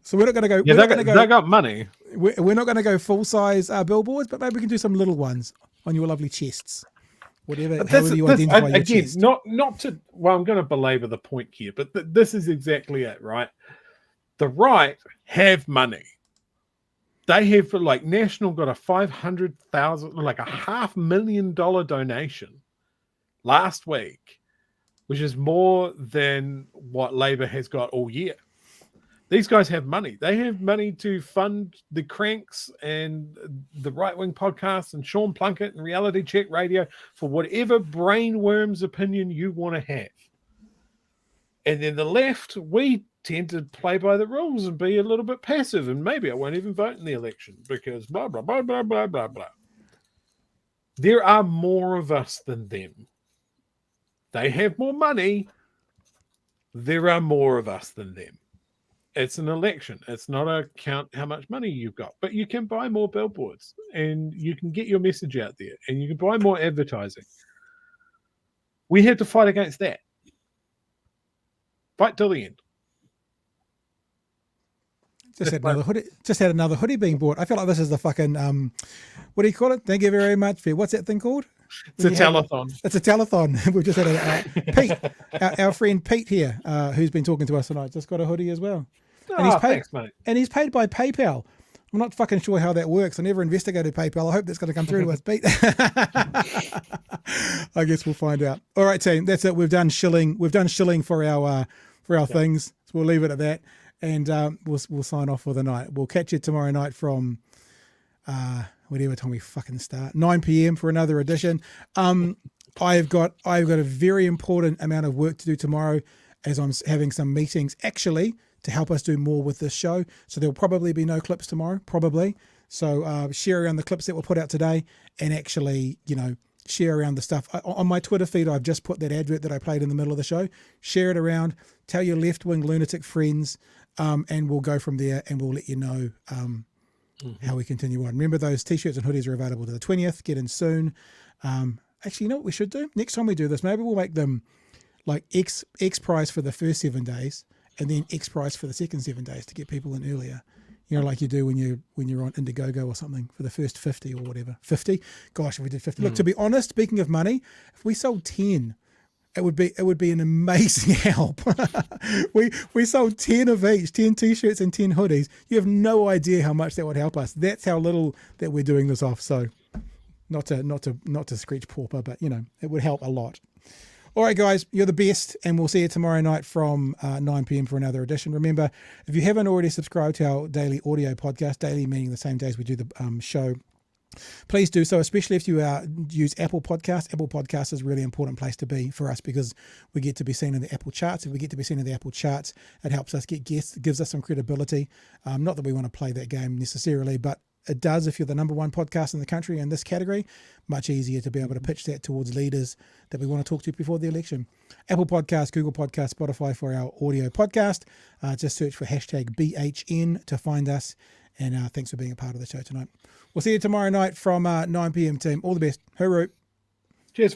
So we're not going to go. Yeah, they got money. We're not going to go full-size billboards, but maybe we can do some little ones on your lovely chests. However you identify your chest. Not to. Well, I'm going to belabor the point here, but this is exactly it, right? The right have money. They have, like, National got a $500,000, like a $500,000 donation last week, which is more than what Labor has got all year. These guys have money. They have money to fund the Cranks and the Right Wing Podcast and Sean Plunkett and Reality Check Radio for whatever brainworms opinion you want to have. And then the left, we tend to play by the rules and be a little bit passive, and maybe I won't even vote in the election because blah, blah, blah, blah, blah, blah, blah. There are more of us than them. They have more money. There are more of us than them. It's an election. It's not a count how much money you've got, but you can buy more billboards and you can get your message out there and you can buy more advertising. We have to fight against that. Fight till the end. Just had another hoodie being bought. I feel like this is the fucking what do you call it? Thank you very much for what's that thing called? It's a telethon. It's a telethon. We've just had Pete, our friend Pete here, who's been talking to us tonight, just got a hoodie as well. And he's paid, thanks, mate. And he's paid by PayPal. I'm not fucking sure how that works. I never investigated PayPal. I hope that's going to come through to us, Pete. I guess we'll find out. All right, team. That's it. We've done shilling. We've done shilling for our things. So we'll leave it at that, and we'll sign off for the night. We'll catch you tomorrow night from whatever time we fucking start, 9 p.m. for another edition. I've got a very important amount of work to do tomorrow, as I'm having some meetings actually to help us do more with this show. So there'll probably be no clips tomorrow, probably. So share around the clips that were put out today, and actually, share around the stuff. On my Twitter feed, I've just put that advert that I played in the middle of the show. Share it around. Tell your left-wing lunatic friends, and we'll go from there, and we'll let you know how we continue on. Remember, those T-shirts and hoodies are available to the 20th. Get in soon. Actually, you know what we should do? Next time we do this, maybe we'll make them like X price for the first 7 days, and then X price for the second 7 days to get people in earlier. Like you do when you're on Indiegogo or something for the first 50 or whatever. 50? Gosh, if we did 50. Look, to be honest, speaking of money, if we sold 10, it would be an amazing help. we sold 10 of each, 10 T-shirts and 10 hoodies. You have no idea how much that would help us. That's how little that we're doing this off. So not to screech pauper, but it would help a lot. All right, guys, you're the best, and we'll see you tomorrow night from 9 p.m. for another edition. Remember, if you haven't already subscribed to our daily audio podcast, daily meaning the same days we do the show, please do so, especially if you use Apple Podcasts. Apple Podcasts is a really important place to be for us because we get to be seen in the Apple charts. If we get to be seen in the Apple charts, it helps us get guests. It gives us some credibility. Not that we want to play that game necessarily, but it does if you're the number one podcast in the country in this category. Much easier to be able to pitch that towards leaders that we want to talk to before the election. Apple Podcasts, Google Podcasts, Spotify for our audio podcast. Just search for #BHN to find us. And thanks for being a part of the show tonight. We'll see you tomorrow night from 9 p.m. team. All the best. Hooroo.